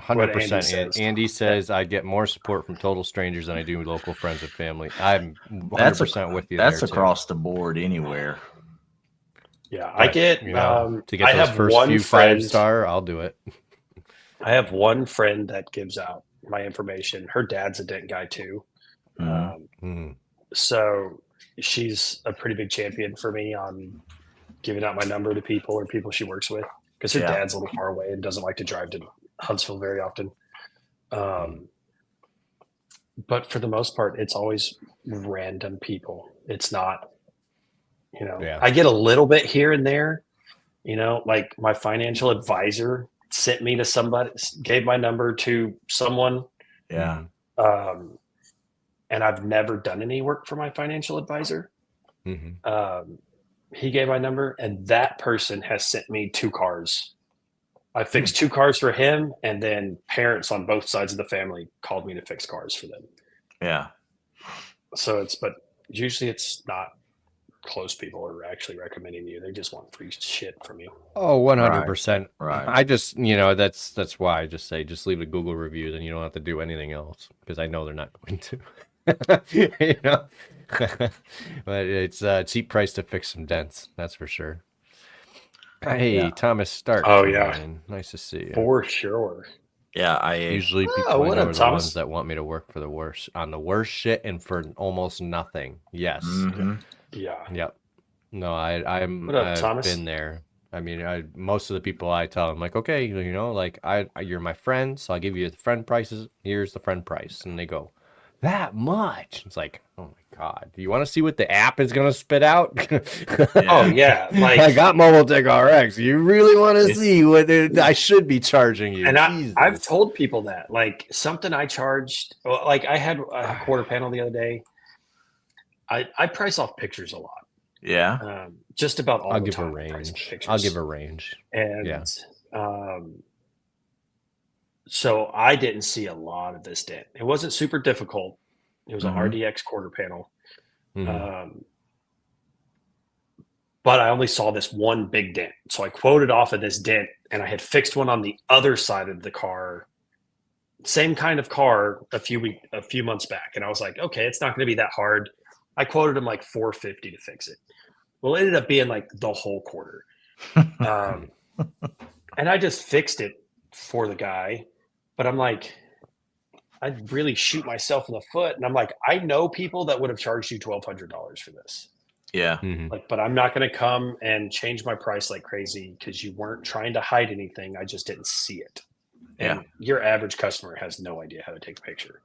What Andy
100%.
says.
Andy says I get more support from total strangers than I do local friends and family. I'm 100%
That's
with you.
That's
there, too.
across the board anywhere.
Yeah, I
But,
get,
to get
I
those
have
first
one
few
friend,
5-star, I'll do it.
I have one friend that gives out my information. Her dad's a dent guy too.
Mhm.
Mhm.
So she's a pretty big champion for me on giving out my number to people or people she works with, because her
Yeah.
dad's a little far away and doesn't like to drive to Huntsville very often. But for the most part, it's always random people. It's not,
Yeah.
I get a little bit here and there, like my financial advisor sent me to somebody, gave my number to someone.
Yeah.
And I've never done any work for my financial advisor.
Mhm.
He gave my number, and that person has sent me 2 cars. I fixed 2 cars for him, and then parents on both sides of the family called me to fix cars for them.
Yeah.
So but usually it's not close people who are actually recommending you. They just want free shit from you.
Oh, 100%.
Right.
I just, that's why I just say, just leave a Google review, then you don't have to do anything else, because I know they're not going to. But it's a cheap price to fix some dents, that's for sure. Hey,
Yeah.
Thomas Stark.
Oh, yeah.
Man. Nice to see you.
For sure.
Yeah.
Usually people I
what
know
up,
are the
Thomas?
ones that want me to work for the worst, on the worst shit and for almost nothing. Yes.
Mhm.
Yeah.
Yep. No, I've
What up, Thomas?
been there. I mean, most of the people I tell, I'm like, okay, you're my friend, so I'll give you the friend prices. Here's the friend price, and they go, that much? It's like, oh my god, do you want to see what the app is gonna spit out?
Oh yeah,
I got Mobile Tech RX. You really want to see what I should be charging you?
And
Jesus.
I've told people that, like, something I charged, like I had a quarter panel the other day. I price off pictures a lot.
Yeah.
Just about all
I'll
the
give
time.
a
I price off
range.
pictures.
I'll give a range.
And
Yeah.
So I didn't see a lot of this dent. It wasn't super difficult. It was a
Mhm.
RDX quarter panel.
Mhm.
But I only saw this one big dent. So I quoted off of this dent, and I had fixed one on the other side of the car. Same kind of car a few months back. And I was like, okay, it's not going to be that hard. I quoted him like $450 to fix it. Well, it ended up being like the whole quarter. And I just fixed it for the guy. But I'm like, I'd really shoot myself in the foot. And I'm like, I know people that would have charged you $1,200 for this.
Yeah.
Mhm.
Like, but I'm not going to come and change my price like crazy because you weren't trying to hide anything. I just didn't see it. And your average customer has no idea how to take a picture.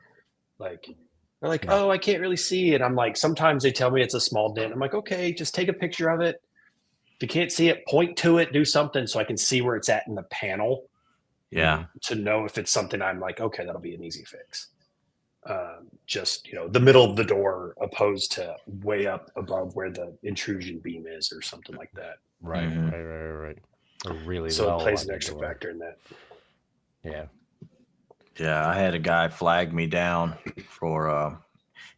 Like, they're like, oh, I can't really see it. I'm like, sometimes they tell me it's a small dent. I'm like, okay, just take a picture of it. If you can't see it, point to it, do something so I can see where it's at in the panel.
Yeah.
To know if it's something I'm like, okay, that'll be an easy fix. Just, the middle of the door opposed to way up above where the intrusion beam is or something like that.
Right,
Mhm.
right. Or really
So
low
it plays
on
an
the
extra
door.
factor in that.
Yeah.
Yeah. I had a guy flag me down for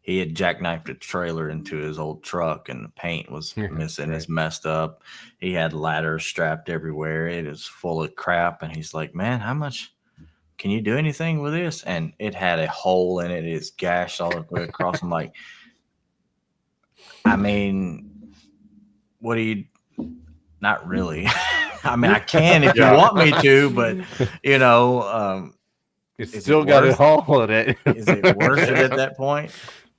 he had jackknifed a trailer into his old truck and the paint was missing. It's messed up. He had ladders strapped everywhere. It is full of crap. And he's like, man, how much can you do anything with this? And it had a hole in it. It's gashed all the way across. I'm like, I mean, what do you, not really. I mean, I can if you want me to, but
It's
Is
still
it
got a
worth-
hole in it.
is it worth it at that point?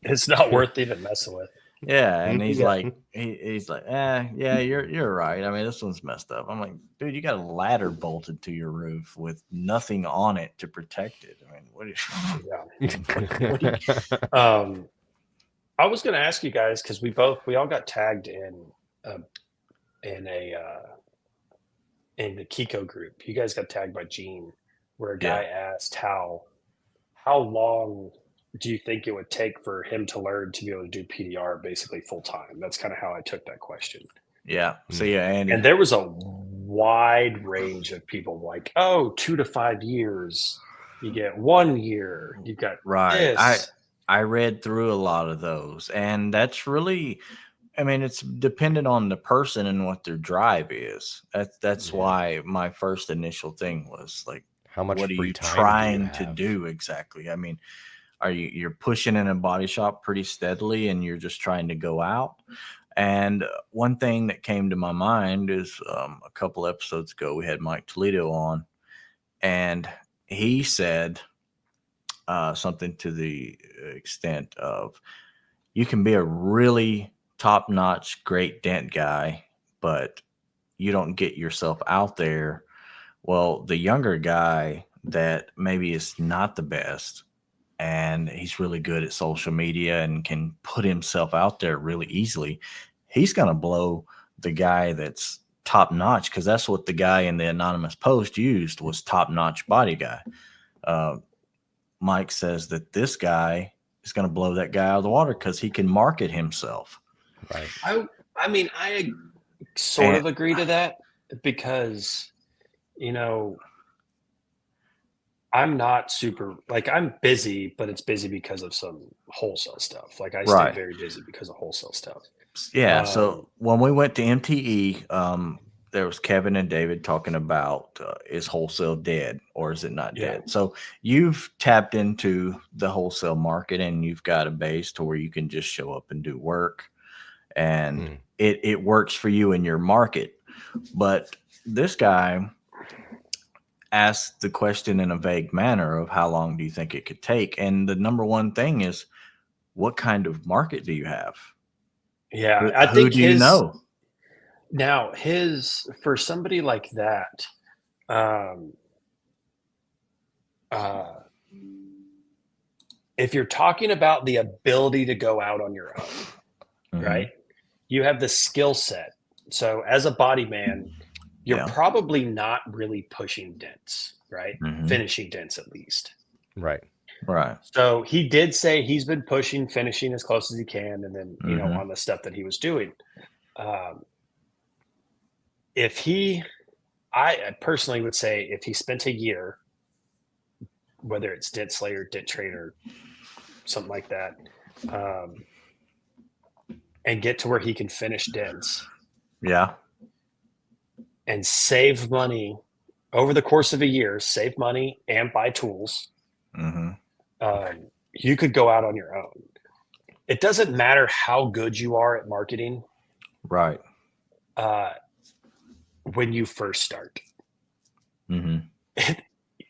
It's not worth even messing with.
Yeah, and he's
Yeah.
like, he's like, yeah, you're right. I mean, this one's messed up. I'm like, dude, you got a ladder bolted to your roof with nothing on it to protect it. I mean, what is?
Yeah. I was going to ask you guys because we all got tagged in the Kiko group. You guys got tagged by Gene, where a guy asked how long do you think it would take for him to learn to be able to do PDR basically full time? That's kind of how I took that question.
Yeah. See ya, Andy.
And there was a wide range of people like, oh, 2 to 5 years. You get 1 year. You got
Right.
this.
I read through a lot of those, and that's really, I mean, it's dependent on the person and what their drive is. That's why my first initial thing was like,
How much
what are
free
you
time
trying to
have?
do exactly? I mean, you're pushing in a body shop pretty steadily and you're just trying to go out? And one thing that came to my mind is a couple episodes ago, we had Mike Toledo on, and he said something to the extent of, you can be a really top-notch, great dent guy, but you don't get yourself out there. Well, the younger guy that maybe is not the best, and he's really good at social media and can put himself out there really easily, he's going to blow the guy that's top notch, because that's what the guy in the anonymous post used, was top notch body guy. Mike says that this guy is going to blow that guy out of the water because he can market himself.
Right.
I mean, I sort of agree to that, because, you know, I'm not super, like, I'm busy, but it's busy because of some wholesale stuff. Like, I stay very busy because of wholesale stuff.
Yeah. So when we went to MTE, there was Kevin and David talking about, is wholesale dead or is it not dead? So you've tapped into the wholesale market and you've got a base to where you can just show up and do work, and it works for you in your market. But this guy asked the question in a vague manner of how long do you think it could take? And the number one thing is, what kind of market do you have?
Yeah, I think
who do you know?
Now, for somebody like that, if you're talking about the ability to go out on your own, right? You have the skill set. So as a body man, you're probably not really pushing dents, right? Finishing dents at least.
Right.
So he did say he's been pushing finishing as close as he can, and then, you know, on the stuff that he was doing. I personally would say if he spent a year, whether it's Dent Slayer, Dent Trainer, something like that, and get to where he can finish dents.
Yeah.
And save money over the course of a year, save money and buy tools. You could go out on your own. It doesn't matter how good you are at marketing.
Right.
When you first start.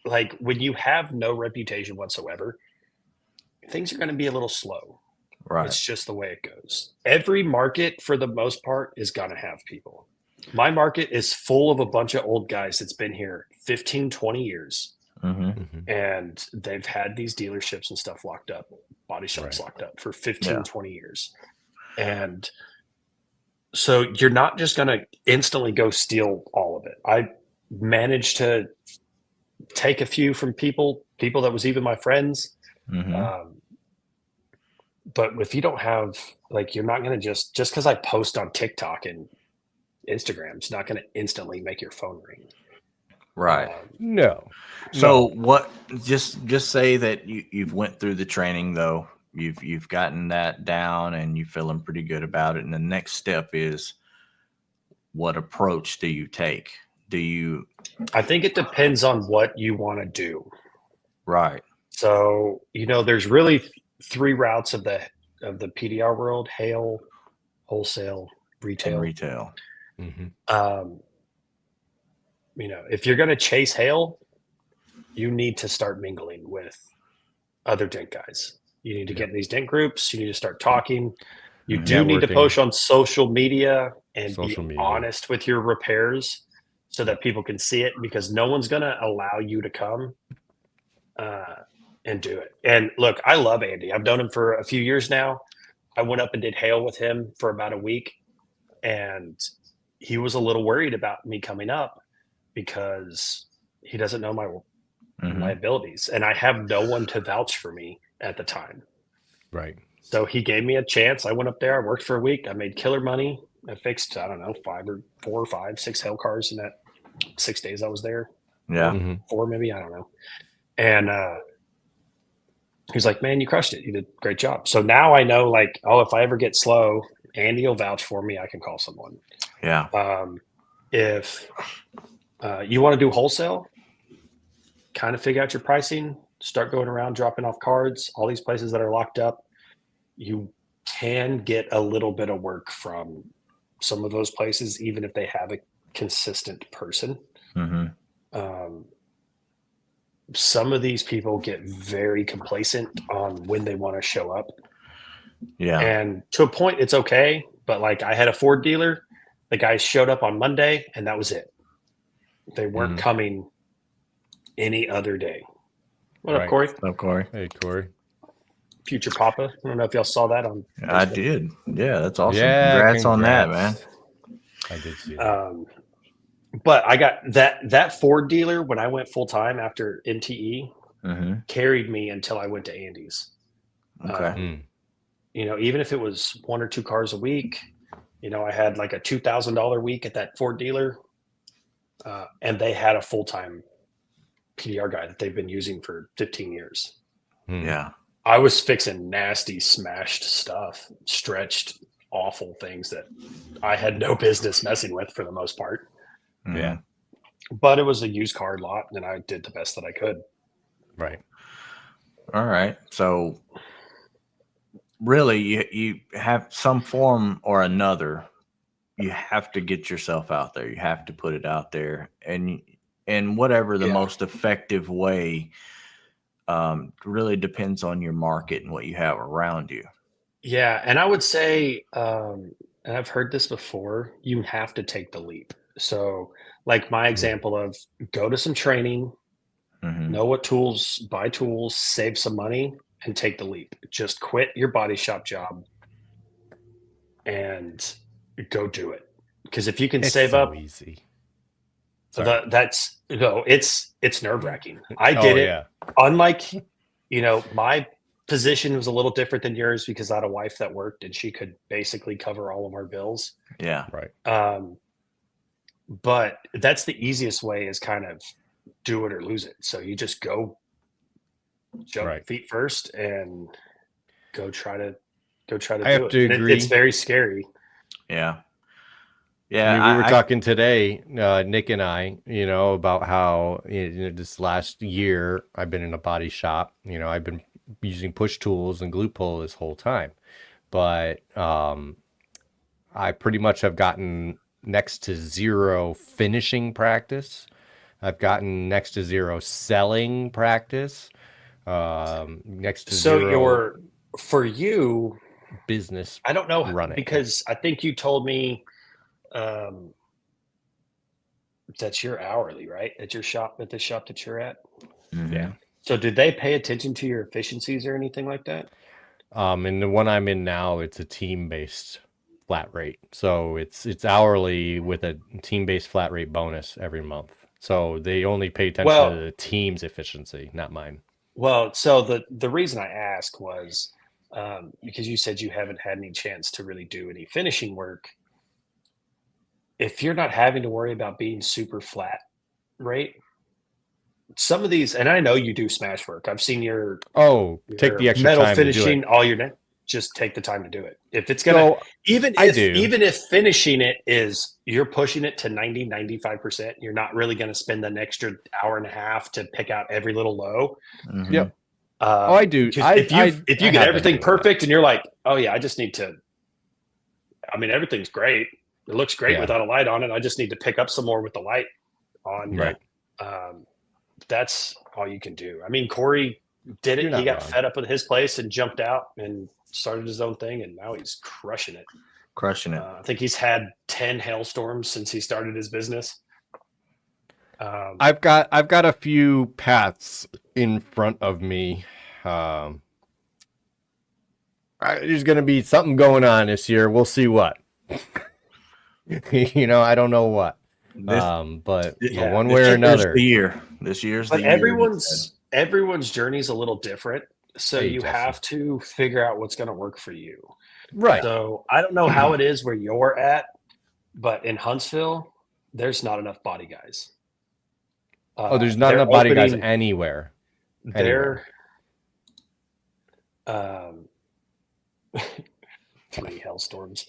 Like, when you have no reputation whatsoever, things are going to be a little slow.
Right.
It's just the way it goes. Every market, for the most part, is going to have people. My market is full of a bunch of old guys that's been here 15, 20 years. And they've had these dealerships and stuff locked up, body shops locked up for 15, 20 years. And so you're not just going to instantly go steal all of it. I managed to take a few from people that was even my friends. But if you don't have, like, you're not going to just because I post on TikTok and Instagram, it's not going to instantly make your phone ring.
Right.
No.
So what, just say that you've went through the training, though. You've gotten that down and you're feeling pretty good about it. And the next step is, what approach do you take? I
think it depends on what you want to do.
Right.
So, you know, there's really three routes of the PDR world: hail, wholesale, retail.
And retail.
You know, if you're going to chase hail, you need to start mingling with other dent guys. You need to get in these dent groups. You need to start talking. You do need to post on social media and be honest with your repairs so that people can see it, because no one's going to allow you to come and do it. And look, I love Andy. I've known him for a few years now. I went up and did hail with him for about a week, and he was a little worried about me coming up because he doesn't know my abilities, and I have no one to vouch for me at the time.
Right.
So he gave me a chance. I went up there. I worked for a week. I made killer money. I fixed, I don't know, 4 or 5, 6 hail cars in that 6 days I was there.
Yeah.
Mm-hmm.
4 maybe, I don't know. And he's like, man, you crushed it. You did a great job. So now I know, like, oh, if I ever get slow, Andy will vouch for me. I can call someone.
Yeah.
If you want to do wholesale, kind of figure out your pricing, start going around, dropping off cards, all these places that are locked up. You can get a little bit of work from some of those places, even if they have a consistent person.
Mm-hmm.
Some of these people get very complacent on when they want to show up.
Yeah.
And to a point, it's okay. But like, I had a Ford dealer. The guy showed up on Monday, and that was it. They weren't coming any other day. What up,
Right.
Corey?
What's up, Corey?
Hey, Corey.
Future Papa. I don't know if y'all saw that on.
I did. Yeah, that's awesome.
Yeah,
Congrats on that, man.
I did see that.
But I got that Ford dealer when I went full time after NTE
Mm-hmm.
carried me until I went to Andy's.
Okay.
You know, even if it was 1 or 2 cars a week, you know, I had like a $2,000 week at that Ford dealer, and they had a full time PDR guy that they've been using for 15 years.
Yeah.
I was fixing nasty, smashed stuff, stretched, awful things that I had no business messing with for the most part.
Mm-hmm.
Yeah.
But it was a used car lot, and I did the best that I could.
Right.
All right. So really, you have some form or another. You have to get yourself out there. You have to put it out there, and whatever the most effective way really depends on your market and what you have around you.
Yeah, and I would say, and I've heard this before, you have to take the leap. So, like my example of go to some training,
Mm-hmm.
know what tools, buy tools, save some money, and take the leap. Just quit your body shop job and go do it. Because if you can
It's
save
so
up,
easy.
that's it's nerve wracking. I did it.
Yeah.
Unlike, you know, my position was a little different than yours because I had a wife that worked and she could basically cover all of our bills.
Yeah.
Right.
But that's the easiest way is kind of do it or lose it. So you just go jump feet first and go try to do it.
Agree.
It's very scary.
Yeah. Yeah.
I mean, we were talking today, Nick and I, you know, about how this last year I've been in a body shop. You know, I've been using push tools and glue pull this whole time, but I pretty much have gotten next to zero finishing practice. I've gotten next to zero selling practice. Next to zero.
For you
business.
I don't know
running,
because I think you told me that's your hourly, right? At your shop, at the shop that you're at.
Mm-hmm.
Yeah.
So did they pay attention to your efficiencies or anything like that?
And the one I'm in now, it's a team-based flat rate. So it's hourly with a team-based flat rate bonus every month. So they only pay attention to the team's efficiency, not mine.
Well, so the reason I asked was because you said you haven't had any chance to really do any finishing work. If you're not having to worry about being super flat rate, some of these, and I know you do smash work. I've seen your
take the extra
metal
time
finishing
to do it.
all your day. Just take the time to do it. If it's gonna, even if finishing it is you're pushing it to 90-95%, you're not really going to spend an extra hour and a half to pick out every little low.
Mm-hmm. Yep. I do.
If you get everything perfect and you're like, oh yeah, I just need to. I mean, everything's great. It looks great without a light on it. I just need to pick up some more with the light on.
Right.
That's all you can do. I mean, Corey did it. He got fed up with his place and jumped out and started his own thing, and now he's crushing it. I think he's had 10 hailstorms since he started his business.
I've got a few paths in front of me. There's going to be something going on this year. We'll see what. You know, I don't know what. But one way or another.
This year's the year.
Everyone's journey is a little different. So
Hey,
you
Jesse.
have to figure out what's going to work for you.
Right.
So I don't know how it is where you're at, but in Huntsville, there's not enough body guys.
There's not
they're
enough body guys
opening-
anywhere.
They're too many hailstorms.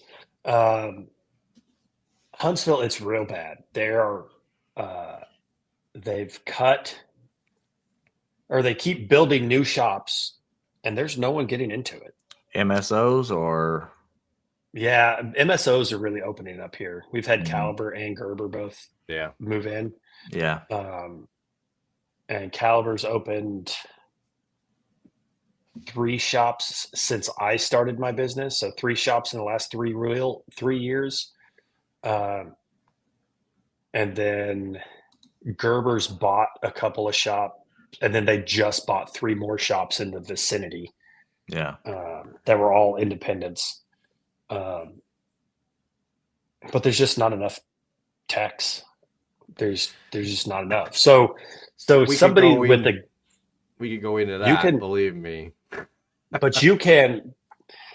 Huntsville, it's real bad. They've cut, or they keep building new shops, and there's no one getting into it.
MSOs or
Yeah, MSOs are really opening up here. We've had
Mhm.
Caliber and Gerber both
Yeah.
move in.
yeah.
And Caliber's opened 3 shops since I started my business. So 3 shops in the last 3 years. And then Gerber's bought a couple of shops, and then they just bought 3 more shops in the vicinity
Yeah.
that were all independents. But there's just not enough techs. There's just not enough. So
could
somebody
go
with
in- We could go into that.
You can-
believe me.
but you can.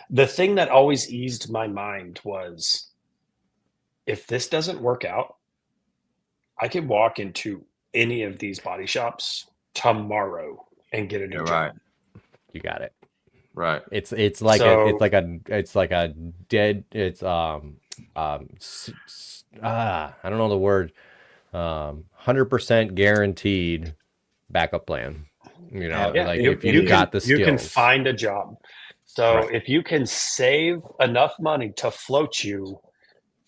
The thing that always eased my mind was, if this doesn't work out, I could walk into any of these body shops tomorrow and get a new
You're
job.
right.
You got it.
Right.
It's like
So-
a dead. It's I don't know the word. 100% guaranteed backup plan. You know,
Yeah,
like
you-
if
you
you
can-
got the skills.
You can find a job. So
Right.
if you can save enough money to float you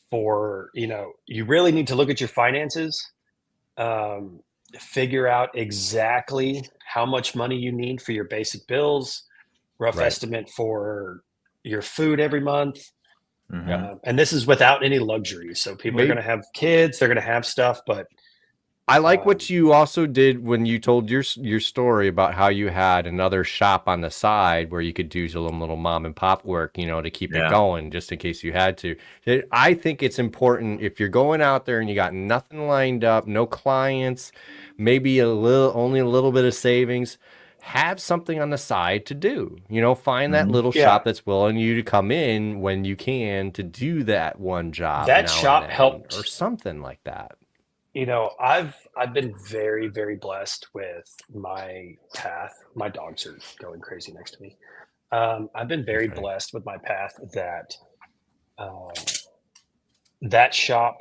for, you really need to look at your finances, figure out exactly how much money you need for your basic bills, rough
Right.
estimate for your food every month.
Mhm.
And this is without any luxuries. So people are
Maybe-
going to have kids, they're going to have stuff, but
I like what you also did when you told your story about how you had another shop on the side where you could do some little mom and pop work, to keep it
Yeah.
going, just in case you had to. I think it's important if you're going out there and you got nothing lined up, no clients, maybe only a little bit of savings, have something on the side to do. Find that little
Yeah.
shop that's willing you to come in when you can to do that one job.
That
now
shop
and then,
helped.
or something like that.
I've been very, very blessed with my path. My dogs are going crazy next to me. I've been very
Okay.
blessed with my path that that shop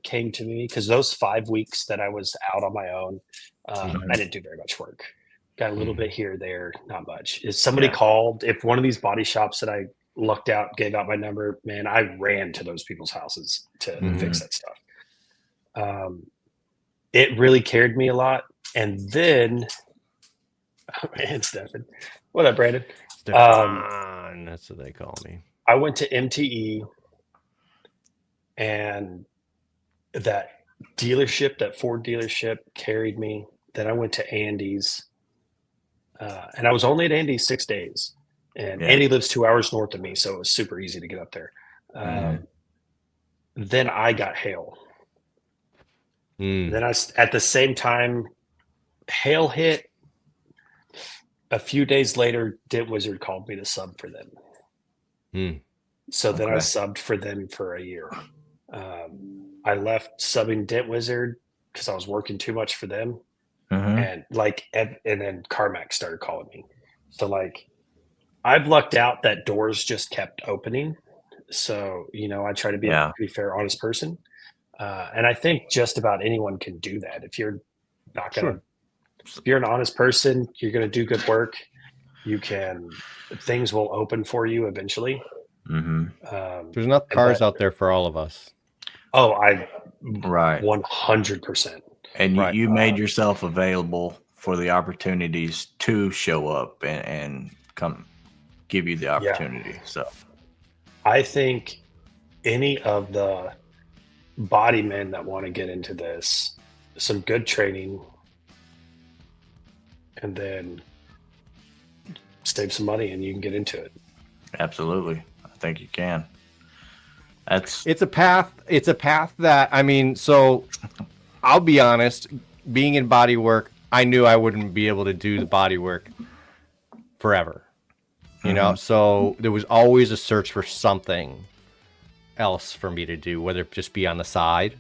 came to me, because those 5 weeks that I was out on my own, I didn't do very much work. Got a little bit here, there, not much. If somebody
Yeah.
called, if one of these body shops that I lucked out gave out my number, man, I ran to those people's houses to fix that stuff. It really carried me a lot. And then, man, Stefan, what up, Brandon?
Stefan, that's what they call me.
I went to MTE, and that Ford dealership carried me. Then I went to Andy's, and I was only at Andy's 6 days. And
Yeah.
Andy lives 2 hours north of me, so it was super easy to get up there. Then I got hail.
Mm.
Then at the same time, hail hit. A few days later, Dent Wizard called me to sub for them. So then I
Okay.
subbed for them for a year. I left subbing Dent Wizard because I was working too much for them,
Mhm.
and then Carmack started calling me. So I've lucked out that doors just kept opening. So I try to be
Yeah.
a pretty fair, honest person. And I think just about anyone can do that. If you're not gonna, if you're an honest person, you're gonna do good work. Things will open for you eventually.
Mhm.
There's enough
and
cars
that-
out there for all of us.
Oh, I
Right.
100%.
And
Right.
you made yourself available for the opportunities to show up and come give you the opportunity. So
I think any of the body men that want to get into this, some good training, and then save some money, and you can get into it.
absolutely, I think you can. That's
It's a path. It's a path that so I'll be honest, being in body work, I knew I wouldn't be able to do the body work forever. You know, so there was always a search for something else for me to do, whether it just be on the side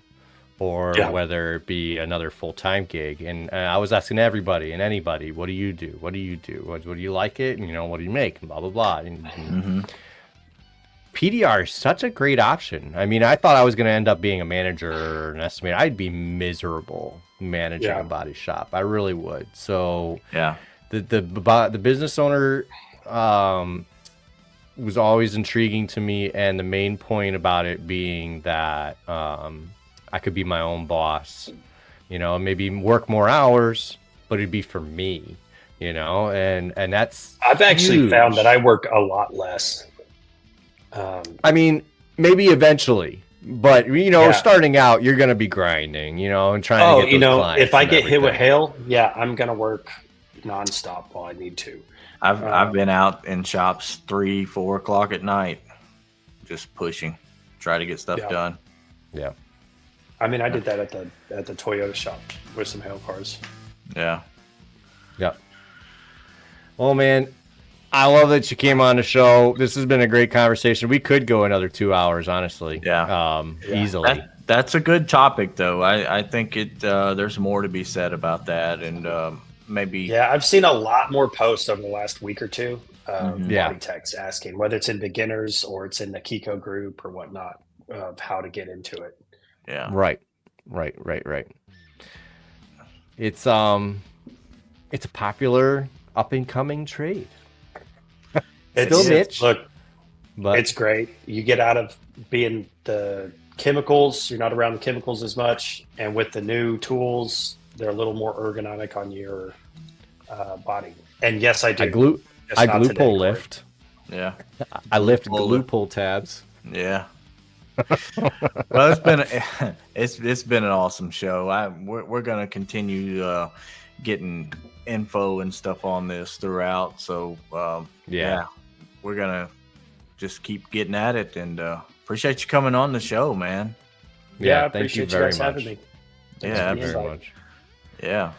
or whether it be another full-time gig. And I was asking everybody and anybody, what do you do? What do you do? What do you like it? And, you know, what do you make? And blah, blah, blah. And PDR is such a great option. I mean, I thought I was going to end up being a manager or an estimator. I'd be miserable managing a body shop. I really would. So the business owner was always intriguing to me, and the main point about it being that I could be my own boss, you know, maybe work more hours, but it'd be for me, you know, and that's
I've actually found that I work a lot less.
I mean, maybe eventually, but you know, starting out, you're gonna be grinding, you know, and trying to get those clients.
If I get hit with hail, I'm gonna work nonstop while I need to.
I've been out in shops 3-4 o'clock at night, just pushing, try to get stuff done.
Yeah.
I mean, I did that at the Toyota shop with some hail cars.
Yeah.
Yeah. Well, man, I love that you came on the show. This has been a great conversation. We could go another 2 hours, honestly. Easily.
That's a good topic, though. I think there's more to be said about that, and maybe.
Yeah, I've seen a lot more posts over the last week or two. Body techs asking whether it's in beginners or it's in the Kiko group or whatnot of how to get into it.
Yeah.
Right. It's a popular up and coming trade. It's still niche.
Look, but it's great. You get out of being the chemicals. You're not around the chemicals as much, and with the new tools, they're a little more ergonomic on your body. And yes, I do.
I glue pull lift.
Yeah.
I lift glue pull tabs.
Yeah. Well, it's been an awesome show. We're gonna continue getting info and stuff on this throughout. So we're gonna just keep getting at it, and appreciate you coming on the show, man.
Yeah, I appreciate you guys having me.
Yeah, very much. Yeah.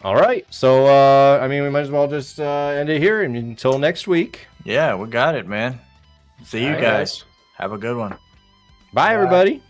All right. So I mean, we might as well just end it here, and until next week.
Yeah, we got it, man. See you guys. Have a good one.
Bye, everybody.